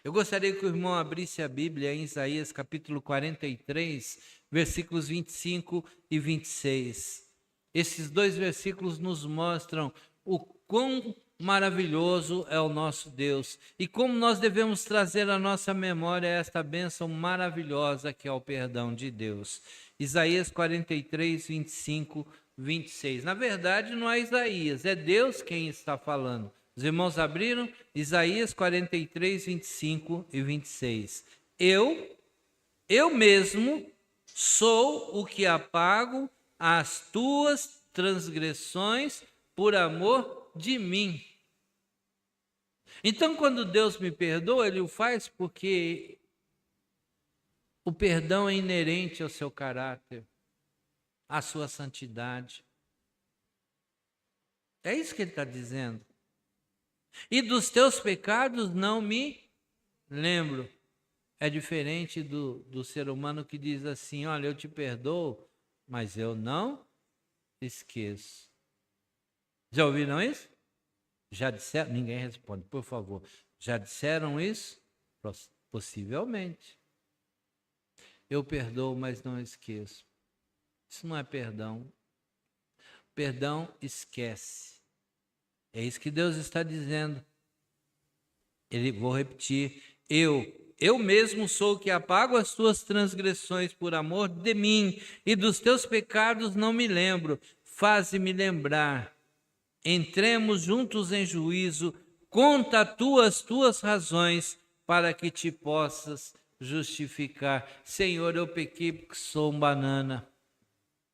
Eu gostaria que o irmão abrisse a Bíblia em Isaías capítulo 43, versículos 25 e 26. Esses 2 versículos nos mostram o quão maravilhoso é o nosso Deus e como nós devemos trazer à nossa memória esta bênção maravilhosa que é o perdão de Deus. Isaías 43, 25, 26. Na verdade, não é Isaías, é Deus quem está falando. Os irmãos abriram Isaías 43, 25 e 26. Eu mesmo sou o que apago as tuas transgressões por amor de mim. Então, quando Deus me perdoa, Ele o faz porque o perdão é inerente ao seu caráter, à sua santidade. É isso que Ele está dizendo. E dos teus pecados não me lembro. É diferente do ser humano que diz assim: olha, eu te perdoo, mas eu não esqueço. Já ouviram isso? Já disseram? Ninguém responde, por favor. Já disseram isso? Possivelmente. Eu perdoo, mas não esqueço. Isso não é perdão. Perdão esquece. É isso que Deus está dizendo. Vou repetir. Eu mesmo sou o que apago as tuas transgressões por amor de mim, e dos teus pecados não me lembro. Faze-me lembrar. Entremos juntos em juízo, conta tu as tuas razões, para que te possas justificar. Senhor, eu pequei porque sou um banana.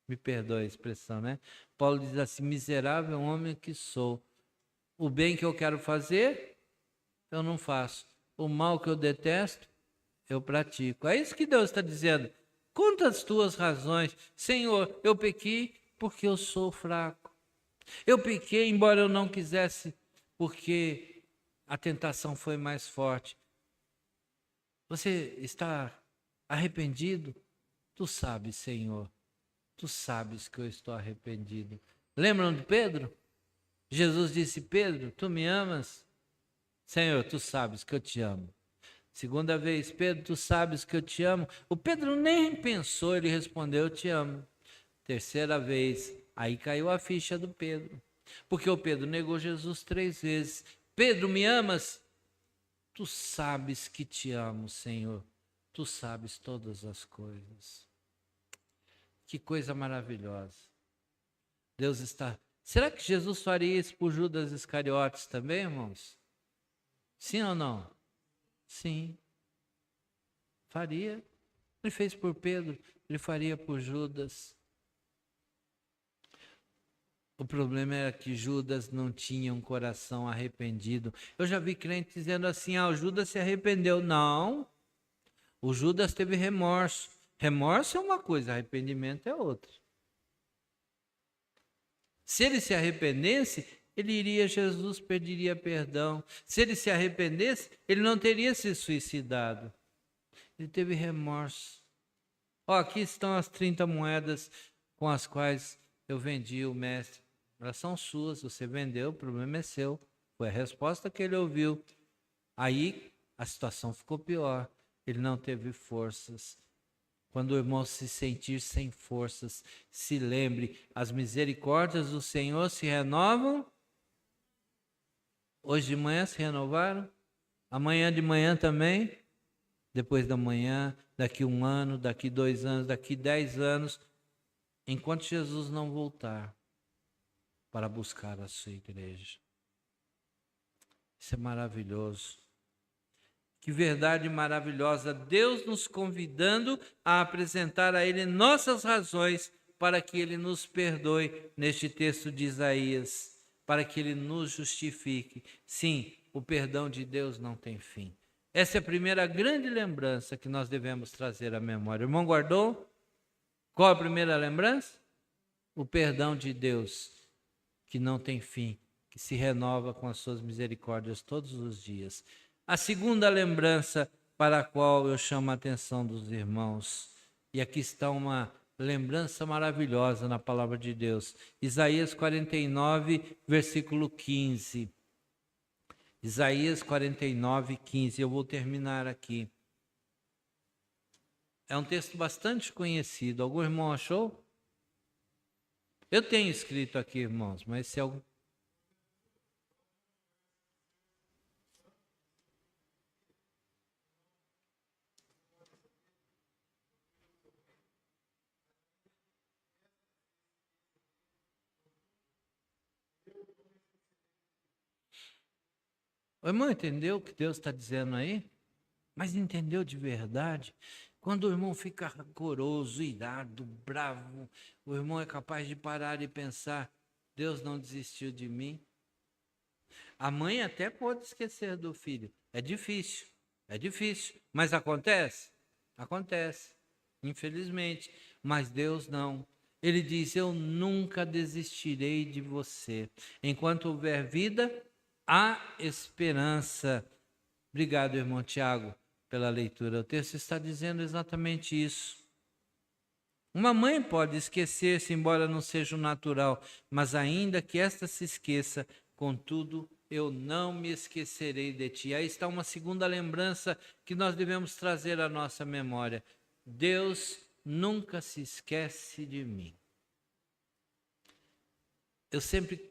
Me perdoe a expressão, né? Paulo diz assim: miserável homem que sou. O bem que eu quero fazer, eu não faço. O mal que eu detesto, eu pratico. É isso que Deus está dizendo. Conta as tuas razões. Senhor, eu pequei porque eu sou fraco. Eu pequei, embora eu não quisesse, porque a tentação foi mais forte. Você está arrependido? Tu sabes, Senhor. Tu sabes que eu estou arrependido. Lembram de Pedro? Jesus disse: Pedro, tu me amas? Senhor, tu sabes que eu te amo. Segunda vez: Pedro, tu sabes que eu te amo? O Pedro nem pensou, ele respondeu: eu te amo. Terceira vez, aí caiu a ficha do Pedro. Porque o Pedro negou Jesus 3 vezes. Pedro, me amas? Tu sabes que te amo, Senhor. Tu sabes todas as coisas. Que coisa maravilhosa. Deus está... Será que Jesus faria isso por Judas Iscariotes também, irmãos? Sim ou não? Sim. Faria. Ele fez por Pedro, ele faria por Judas. O problema era que Judas não tinha um coração arrependido. Eu já vi crente dizendo assim: o Judas se arrependeu. Não, o Judas teve remorso. Remorso é uma coisa, arrependimento é outra. Se ele se arrependesse, ele iria a Jesus, pediria perdão. Se ele se arrependesse, ele não teria se suicidado. Ele teve remorso. Aqui estão as 30 moedas com as quais eu vendi o mestre. Elas são suas, você vendeu, o problema é seu. Foi a resposta que ele ouviu. Aí a situação ficou pior. Ele não teve forças. Quando o irmão se sentir sem forças, se lembre, as misericórdias do Senhor se renovam. Hoje de manhã se renovaram, amanhã de manhã também, depois da manhã, daqui 1 ano, daqui 2 anos, daqui 10 anos, enquanto Jesus não voltar para buscar a sua igreja. Isso é maravilhoso. Que verdade maravilhosa, Deus nos convidando a apresentar a Ele nossas razões para que Ele nos perdoe neste texto de Isaías, para que Ele nos justifique. Sim, o perdão de Deus não tem fim. Essa é a primeira grande lembrança que nós devemos trazer à memória. O irmão guardou? Qual a primeira lembrança? O perdão de Deus, que não tem fim, que se renova com as suas misericórdias todos os dias. A segunda lembrança para a qual eu chamo a atenção dos irmãos, e aqui está uma lembrança maravilhosa na palavra de Deus. Isaías 49, versículo 15. Isaías 49, 15. Eu vou terminar aqui. É um texto bastante conhecido. Algum irmão achou? Eu tenho escrito aqui, irmãos, mas se algum... O irmão entendeu o que Deus está dizendo aí? Mas entendeu de verdade? Quando o irmão fica rancoroso, irado, bravo, o irmão é capaz de parar e pensar: Deus não desistiu de mim. A mãe até pode esquecer do filho. É difícil, mas acontece? Acontece, infelizmente. Mas Deus não. Ele diz: eu nunca desistirei de você. Enquanto houver vida, há esperança. Obrigado, irmão Tiago, pela leitura. O texto está dizendo exatamente isso. Uma mãe pode esquecer-se, embora não seja o natural, mas ainda que esta se esqueça, contudo, eu não me esquecerei de ti. Aí está uma segunda lembrança que nós devemos trazer à nossa memória. Deus nunca se esquece de mim. Eu sempre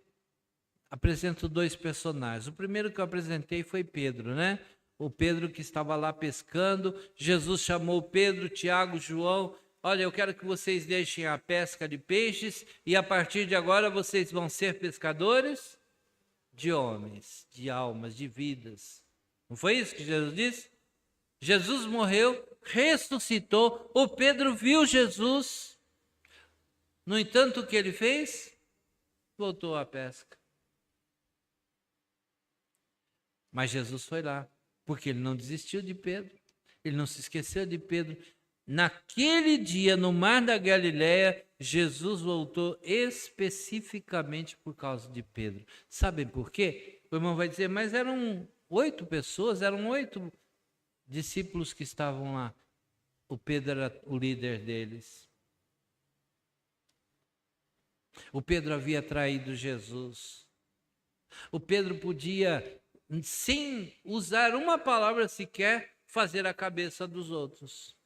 apresento 2 personagens. O primeiro que eu apresentei foi Pedro, né? O Pedro que estava lá pescando. Jesus chamou Pedro, Tiago, João. Olha, eu quero que vocês deixem a pesca de peixes e a partir de agora vocês vão ser pescadores de homens, de almas, de vidas. Não foi isso que Jesus disse? Jesus morreu, ressuscitou. O Pedro viu Jesus. No entanto, o que ele fez? Voltou à pesca. Mas Jesus foi lá, porque ele não desistiu de Pedro, ele não se esqueceu de Pedro. Naquele dia, no mar da Galileia, Jesus voltou especificamente por causa de Pedro. Sabem por quê? O irmão vai dizer, mas eram 8 pessoas, eram 8 discípulos que estavam lá. O Pedro era o líder deles. O Pedro havia traído Jesus. O Pedro podia, sem usar uma palavra sequer, fazer a cabeça dos outros.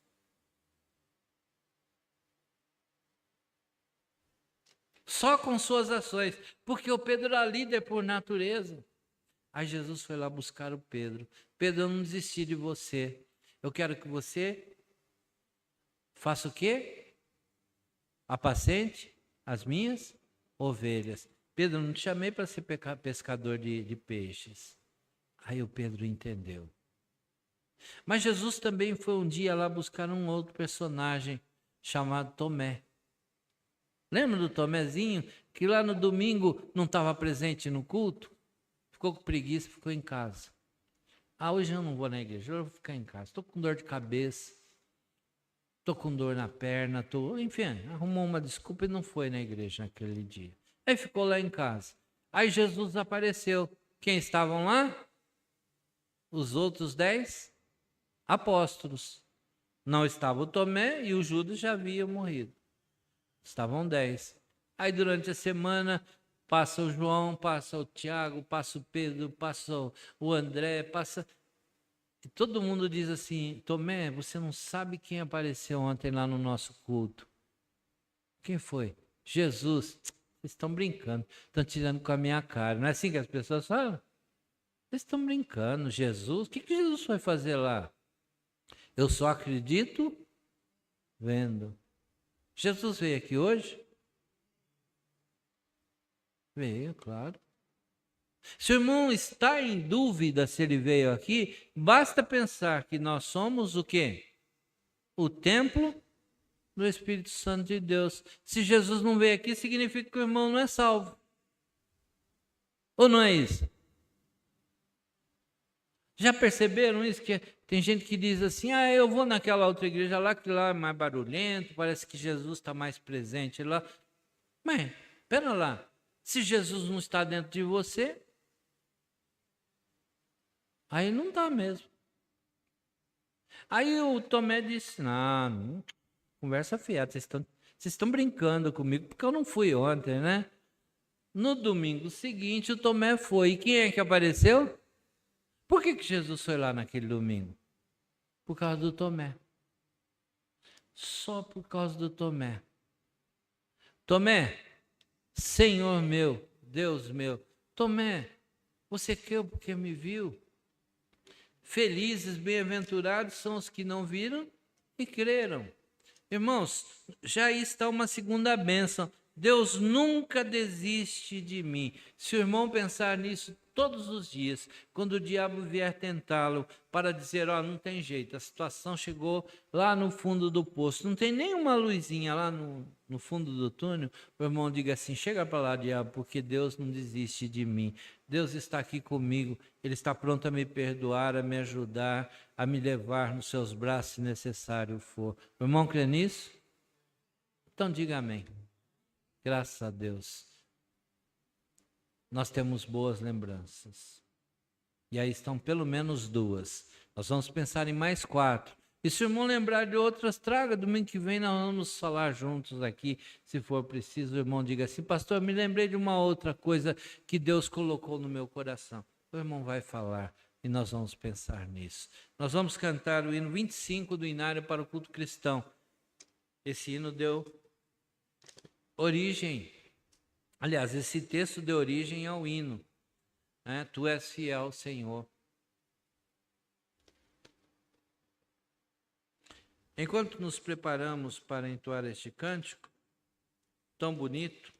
Só com suas ações, porque o Pedro era líder por natureza. Aí Jesus foi lá buscar o Pedro. Pedro, eu não desisti de você. Eu quero que você faça o quê? Apacente as minhas ovelhas. Pedro, eu não te chamei para ser pescador de peixes. Aí o Pedro entendeu. Mas Jesus também foi um dia lá buscar um outro personagem chamado Tomé. Lembra do Tomézinho, que lá no domingo não estava presente no culto? Ficou com preguiça, ficou em casa. Hoje eu não vou na igreja, eu vou ficar em casa. Estou com dor de cabeça, estou com dor na perna, enfim, arrumou uma desculpa e não foi na igreja naquele dia. Aí ficou lá em casa. Aí Jesus apareceu. Quem estavam lá? Os outros 10 apóstolos. Não estava o Tomé e o Judas já havia morrido. Estavam 10. Aí durante a semana passa o João, passa o Tiago, passa o Pedro, passa o André, passa... E todo mundo diz assim, Tomé, você não sabe quem apareceu ontem lá no nosso culto. Quem foi? Jesus. Vocês estão brincando, estão tirando com a minha cara. Não é assim que as pessoas falam? Vocês estão brincando, Jesus? O que Jesus foi fazer lá? Eu só acredito vendo. Jesus veio aqui hoje? Veio, claro. Se o irmão está em dúvida se ele veio aqui, basta pensar que nós somos o quê? O templo do Espírito Santo de Deus. Se Jesus não veio aqui, significa que o irmão não é salvo. Ou não é isso? Já perceberam isso? Que tem gente que diz assim, eu vou naquela outra igreja lá, que lá é mais barulhento, parece que Jesus está mais presente lá. Mas, espera lá, se Jesus não está dentro de você, aí não está mesmo. Aí o Tomé disse, não, conversa fiada, vocês estão brincando comigo, porque eu não fui ontem, né? No domingo seguinte, o Tomé foi. E quem é que apareceu? Por que Jesus foi lá naquele domingo? Por causa do Tomé. Só por causa do Tomé. Tomé, Senhor meu, Deus meu. Tomé, você creu porque me viu? Felizes, bem-aventurados são os que não viram e creram. Irmãos, já aí está uma segunda bênção. Deus nunca desiste de mim. Se o irmão pensar nisso todos os dias, quando o diabo vier tentá-lo para dizer, não tem jeito, a situação chegou lá no fundo do poço, não tem nenhuma luzinha lá no fundo do túnel, o irmão diga assim, chega para lá, diabo, porque Deus não desiste de mim. Deus está aqui comigo, Ele está pronto a me perdoar, a me ajudar, a me levar nos seus braços se necessário for. O irmão crê nisso? Então diga amém. Graças a Deus. Nós temos boas lembranças. E aí estão pelo menos 2. Nós vamos pensar em mais 4. E se o irmão lembrar de outras, traga. Domingo que vem nós vamos falar juntos aqui. Se for preciso, o irmão diga assim, pastor, me lembrei de uma outra coisa que Deus colocou no meu coração. O irmão vai falar e nós vamos pensar nisso. Nós vamos cantar o hino 25 do Inário para o Culto Cristão. Esse hino deu origem, aliás, esse texto deu origem ao hino, né? Tu és fiel, Senhor. Enquanto nos preparamos para entoar este cântico, tão bonito,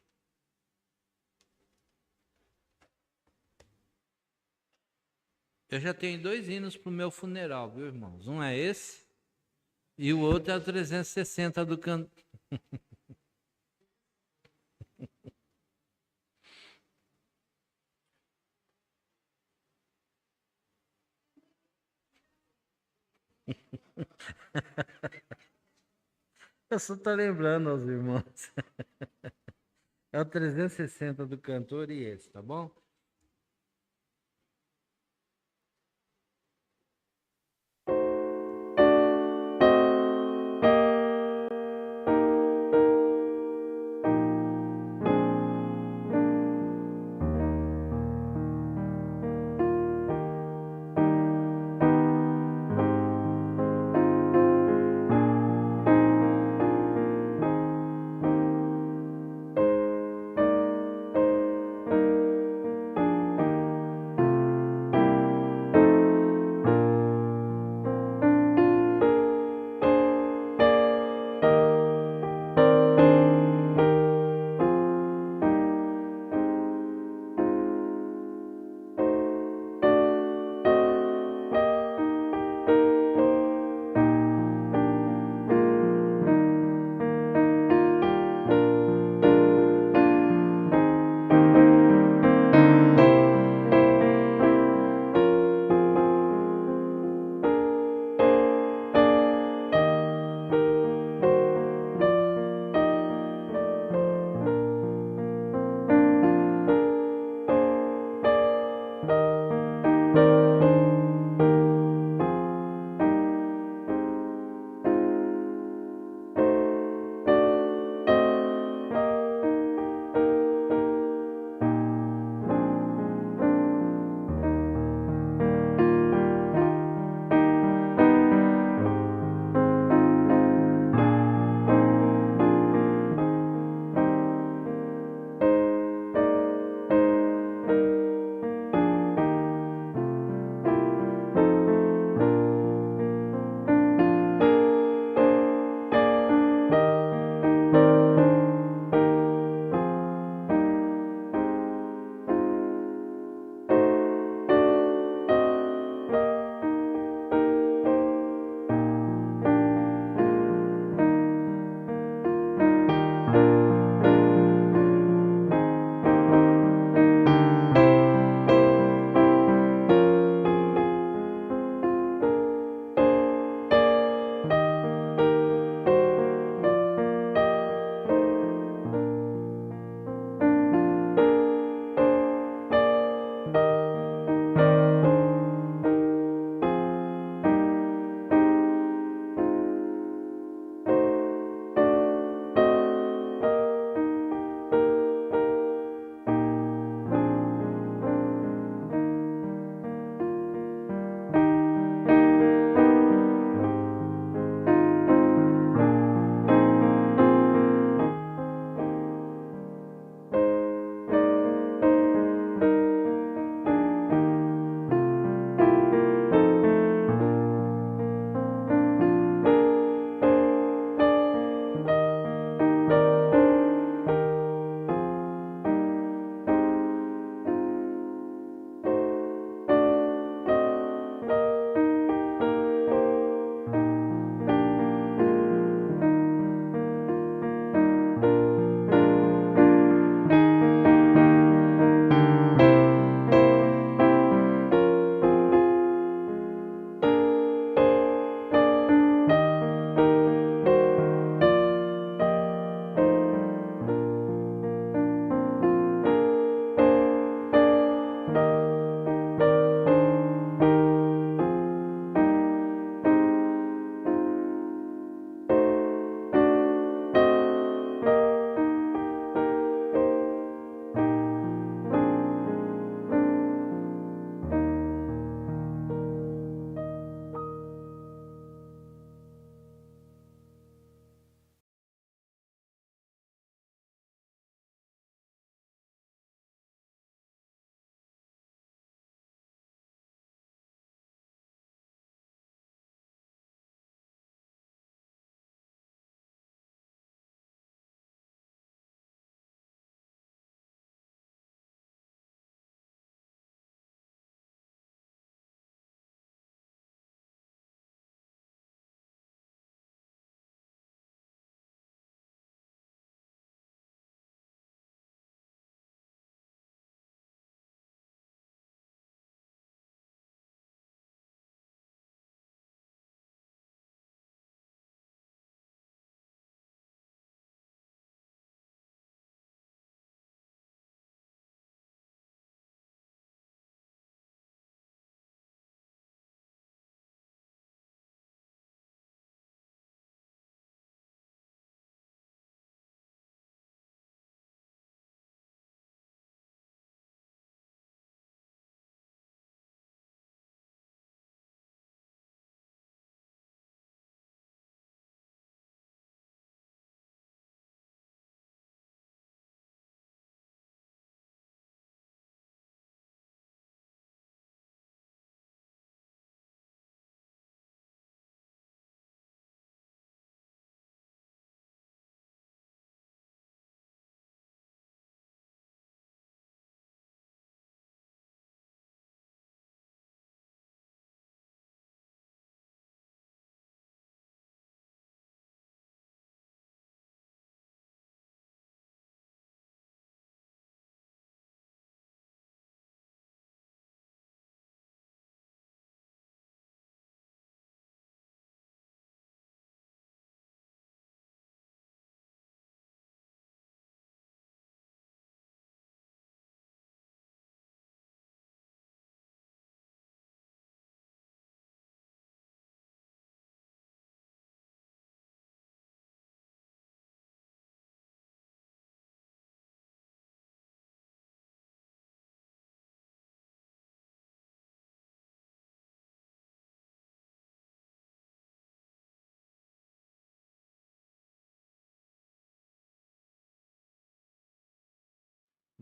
eu já tenho 2 hinos para o meu funeral, viu, irmãos? Um é esse e o outro é o 360 do canto. Eu só estou lembrando aos irmãos. É o 360 do cantor e esse, tá bom?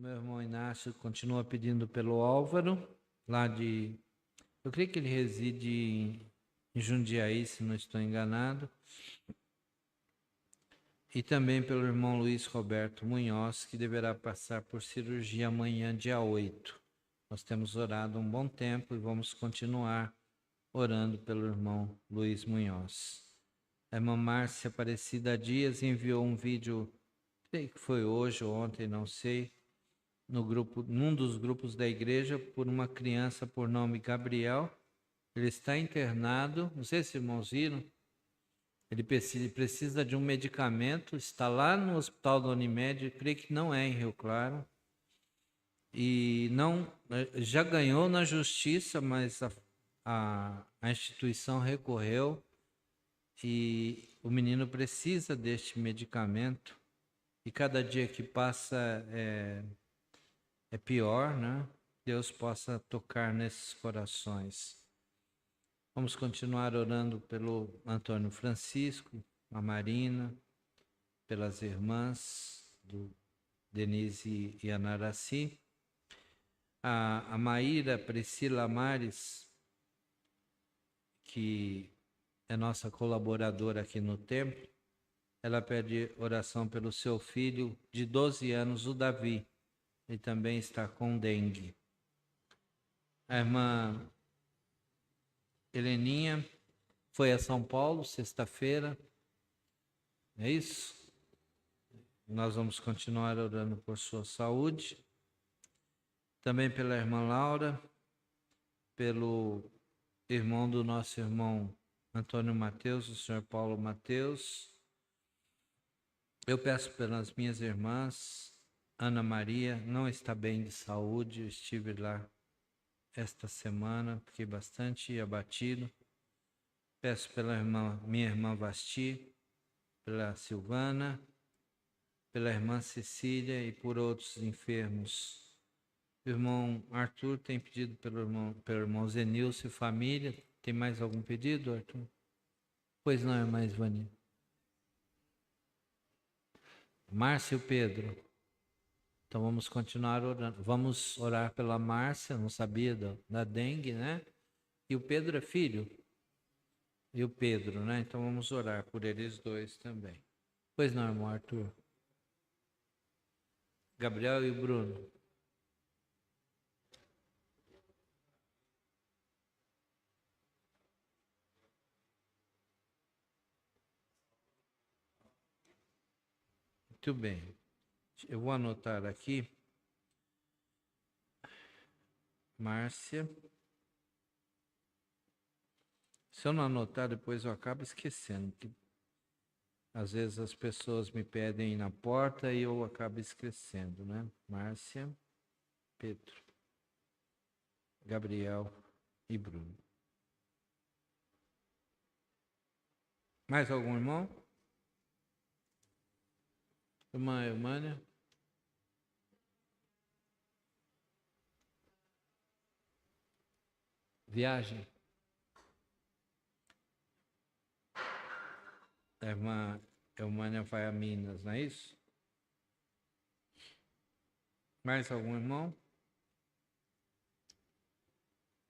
Meu irmão Inácio continua pedindo pelo Álvaro, lá de... Eu creio que ele reside em Jundiaí, se não estou enganado. E também pelo irmão Luiz Roberto Munhoz, que deverá passar por cirurgia amanhã, dia 8. Nós temos orado um bom tempo e vamos continuar orando pelo irmão Luiz Munhoz. A irmã Márcia Aparecida Dias enviou um vídeo, creio que foi hoje ou ontem, não sei, num dos grupos da igreja, por uma criança por nome Gabriel. Ele está internado, não sei se irmãos viram, ele precisa de um medicamento, está lá no hospital da Unimed, creio que não é em Rio Claro, e não, já ganhou na justiça, mas a instituição recorreu e o menino precisa deste medicamento e cada dia que passa é pior, né? Deus possa tocar nesses corações. Vamos continuar orando pelo Antônio Francisco, a Marina, pelas irmãs do Denise e a Naraci, a Maíra Priscila Mares, que é nossa colaboradora aqui no templo. Ela pede oração pelo seu filho de 12 anos, o Davi. Ele também está com dengue. A irmã Heleninha foi a São Paulo sexta-feira. É isso? Nós vamos continuar orando por sua saúde. Também pela irmã Laura, pelo irmão do nosso irmão Antônio Mateus, o senhor Paulo Mateus. Eu peço pelas minhas irmãs. Ana Maria não está bem de saúde, eu estive lá esta semana, fiquei bastante abatido. Peço pela minha irmã Vasti, pela Silvana, pela irmã Cecília e por outros enfermos. O irmão Arthur tem pedido pelo irmão Zenilson e família. Tem mais algum pedido, Arthur? Pois não, irmã Ivani. Márcia e o Pedro. Então vamos continuar orando. Vamos orar pela Márcia, não sabia da dengue, né? E o Pedro é filho? E o Pedro, né? Então vamos orar por eles dois também. Pois não, irmão Arthur? Gabriel e o Bruno. Muito bem. Eu vou anotar aqui. Márcia. Se eu não anotar, depois eu acabo esquecendo. Que às vezes as pessoas me pedem na porta e eu acabo esquecendo, né? Márcia, Pedro, Gabriel e Bruno. Mais algum irmão? Irmã Eumânia? Viagem? A irmã Eumânia vai a Minas, não é isso? Mais algum irmão?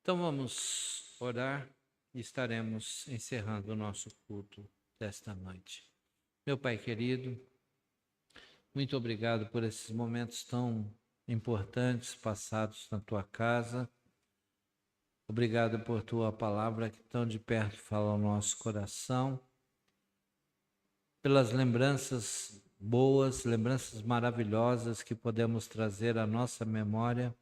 Então vamos orar e estaremos encerrando o nosso culto desta noite. Meu Pai querido, muito obrigado por esses momentos tão importantes passados na tua casa. Obrigado por tua palavra que tão de perto fala ao nosso coração. Pelas lembranças boas, lembranças maravilhosas que podemos trazer à nossa memória,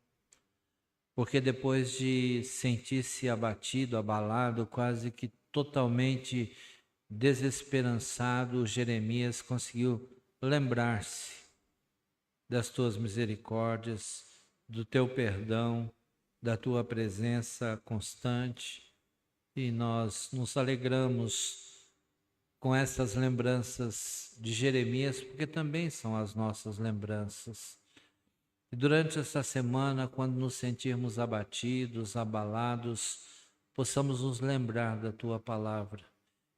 porque depois de sentir-se abatido, abalado, quase que totalmente desesperançado, Jeremias conseguiu lembrar-se das tuas misericórdias, do teu perdão, da tua presença constante, e nós nos alegramos com essas lembranças de Jeremias, porque também são as nossas lembranças. E durante esta semana, quando nos sentirmos abatidos, abalados, possamos nos lembrar da tua palavra,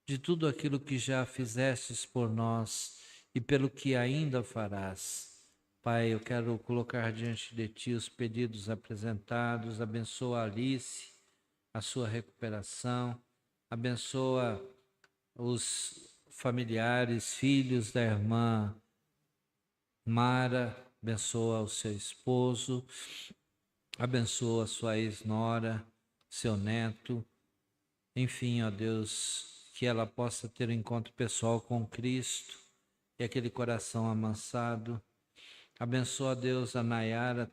de tudo aquilo que já fizestes por nós e pelo que ainda farás. Pai, eu quero colocar diante de Ti os pedidos apresentados. Abençoa a Alice, a sua recuperação. Abençoa os familiares, filhos da irmã Mara. Abençoa o seu esposo. Abençoa a sua ex-nora, seu neto. Enfim, ó Deus, que ela possa ter um encontro pessoal com Cristo e aquele coração amansado. Abençoa, Deus, a Nayara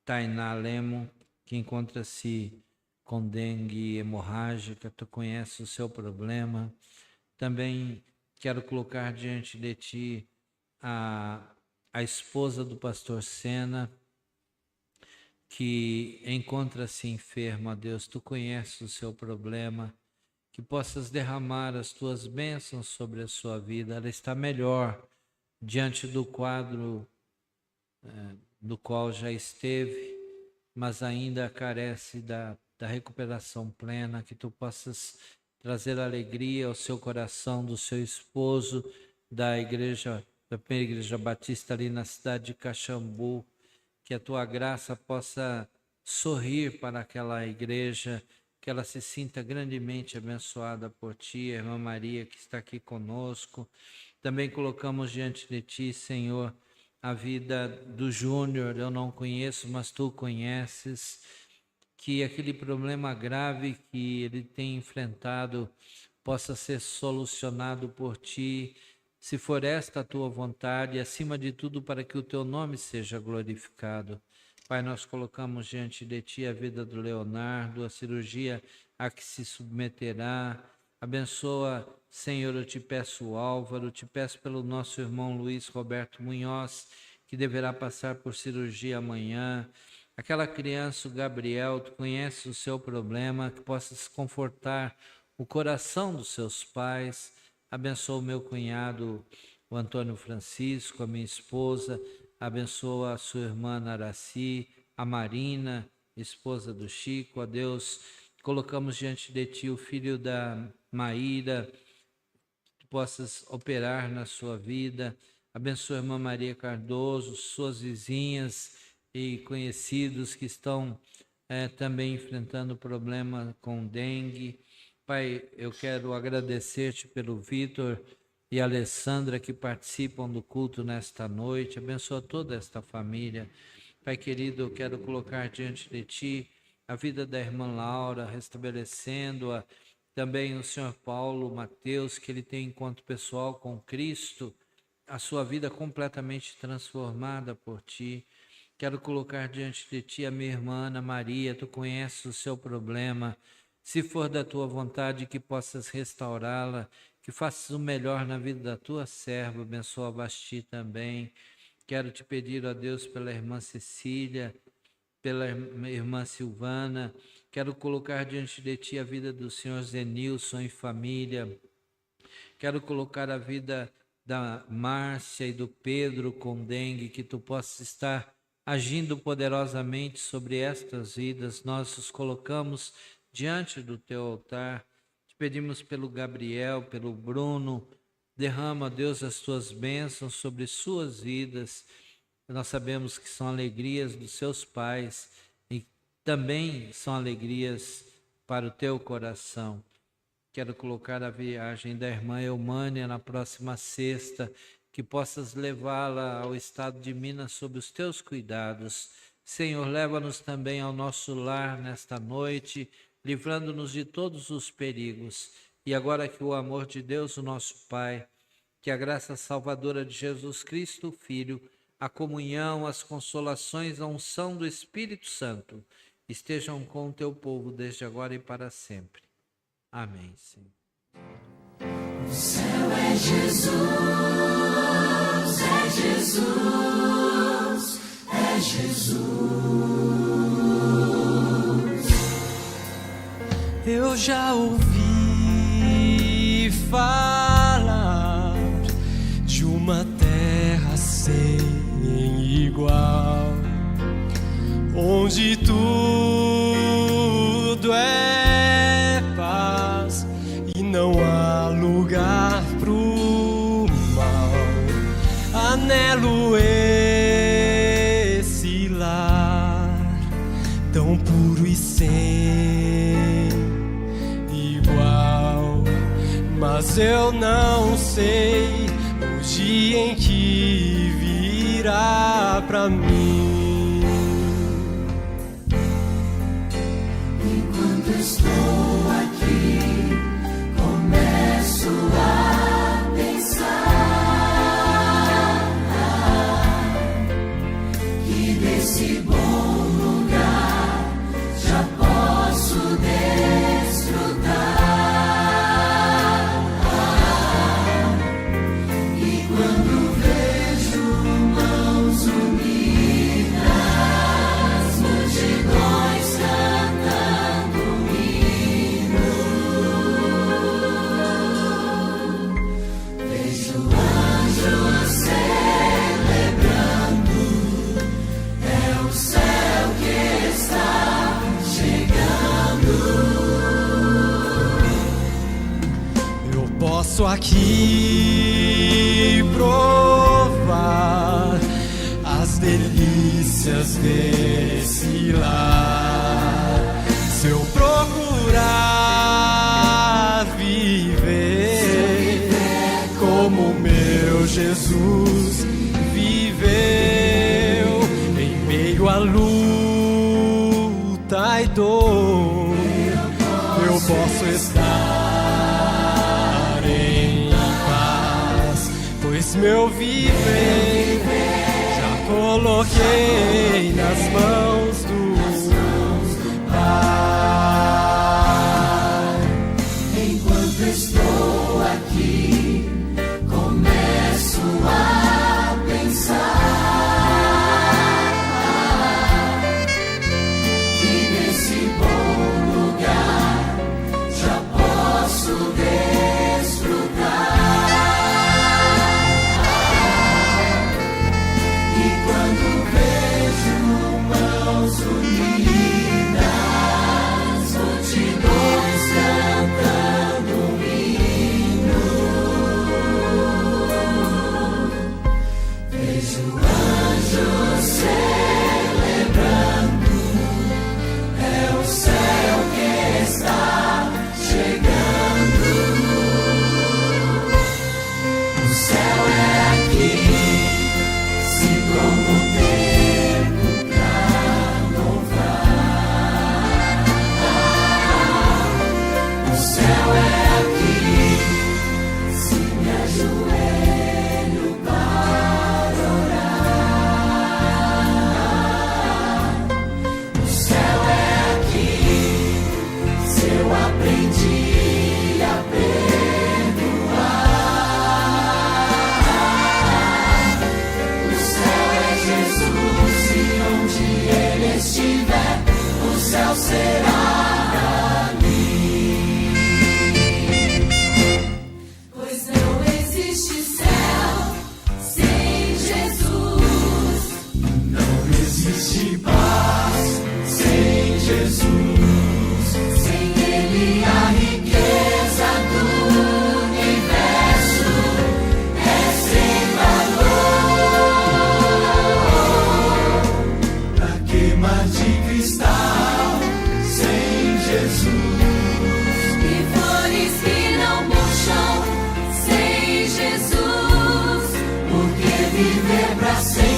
Tainá Lemo, que encontra-se com dengue hemorrágica. Tu conheces o seu problema. Também quero colocar diante de Ti a esposa do pastor Sena, que encontra-se enferma. Deus, Tu conheces o seu problema. Que possas derramar as Tuas bênçãos sobre a sua vida. Ela está melhor diante do quadro do qual já esteve, mas ainda carece da recuperação plena. Que Tu possas trazer alegria ao seu coração, do seu esposo, da primeira igreja batista ali na cidade de Caxambu. Que a Tua graça possa sorrir para aquela igreja, que ela se sinta grandemente abençoada por Ti. A irmã Maria, que está aqui conosco. Também colocamos diante de Ti, Senhor, a vida do Júnior. Eu não conheço, mas Tu conheces. Que aquele problema grave que ele tem enfrentado possa ser solucionado por Ti, se for esta a Tua vontade, e acima de tudo para que o Teu nome seja glorificado. Pai, nós colocamos diante de Ti a vida do Leonardo, a cirurgia a que se submeterá. Abençoa, Senhor, eu Te peço o Álvaro, Te peço pelo nosso irmão Luiz Roberto Munhoz, que deverá passar por cirurgia amanhã. Aquela criança, o Gabriel, Tu conheces o seu problema, que possas confortar o coração dos seus pais. Abençoa o meu cunhado, o Antônio Francisco, a minha esposa. Abençoa a sua irmã Naraci, a Marina, esposa do Chico. A Deus, colocamos diante de Ti o filho da Maíra, que Tu possas operar na sua vida. Abençoa a irmã Maria Cardoso, suas vizinhas e conhecidos que estão também enfrentando problema com dengue. Pai, eu quero agradecer-Te pelo Vitor e a Alessandra que participam do culto nesta noite. Abençoa toda esta família. Pai querido, eu quero colocar diante de Ti a vida da irmã Laura, restabelecendo-a. Também o Senhor Paulo Mateus, que ele tem encontro pessoal com Cristo, a sua vida completamente transformada por Ti. Quero colocar diante de Ti a minha irmã Ana Maria. Tu conheces o seu problema. Se for da Tua vontade, que possas restaurá-la, que faças o melhor na vida da Tua serva. Abençoa a Basti também. Quero Te pedir, ó Deus, pela irmã Cecília, pela irmã Silvana. Quero colocar diante de Ti a vida do Senhor Zenilson e família. Quero colocar a vida da Márcia e do Pedro com dengue, que Tu possas estar agindo poderosamente sobre estas vidas. Nós os colocamos diante do Teu altar. Te pedimos pelo Gabriel, pelo Bruno. Derrama, Deus, as Tuas bênçãos sobre suas vidas. Nós sabemos que são alegrias dos seus pais e também são alegrias para o Teu coração. Quero colocar a viagem da irmã Eumânia na próxima sexta, que possas levá-la ao estado de Minas sob os Teus cuidados. Senhor, leva-nos também ao nosso lar nesta noite, livrando-nos de todos os perigos. E agora que o amor de Deus, o nosso Pai, que a graça salvadora de Jesus Cristo, o Filho, a comunhão, as consolações, a unção do Espírito Santo, estejam com o Teu povo desde agora e para sempre. Amém, Senhor. O céu é Jesus, é Jesus, é Jesus. Eu já ouvi falar de uma terra sem igual, onde tudo é paz e não há lugar pro mal. Anelo eu e sem igual. Mas eu não sei o dia em que virá pra mim. Enquanto estou aqui, começo a pensar que desse bom lugar já posso desfrutar. E quando vejo mãos unidas, multidões cantando um hino, vejo anjos celebrando, é o céu que está chegando. Eu posso aqui provar as delícias desse lar. Se eu procurar viver como meu Jesus viveu, em meio à luta e dor, eu posso estar em paz, pois meu viver já coloquei nas mãos do Pai. Enquanto estou aqui, começo a pensar que nesse bom lugar já posso desfrutar. E quando vejo mãos unidas, multidões cantando um hino, vejo anjos celebrando, é o céu que está chegando. O céu é aqui, se como o tempo pra louvar. O céu é aqui, se me ajoelho para orar. O céu é aqui, se eu aprendi a perdoar. O céu é Jesus e onde Ele estiver, o céu será ali. Pois não existe céu sem Jesus. Não existe paz sem Jesus. Sem Ele a riqueza do universo é sem valor. Pra que mar de cristal sem Jesus? E flores que não murcham sem Jesus. Por que viver pra sempre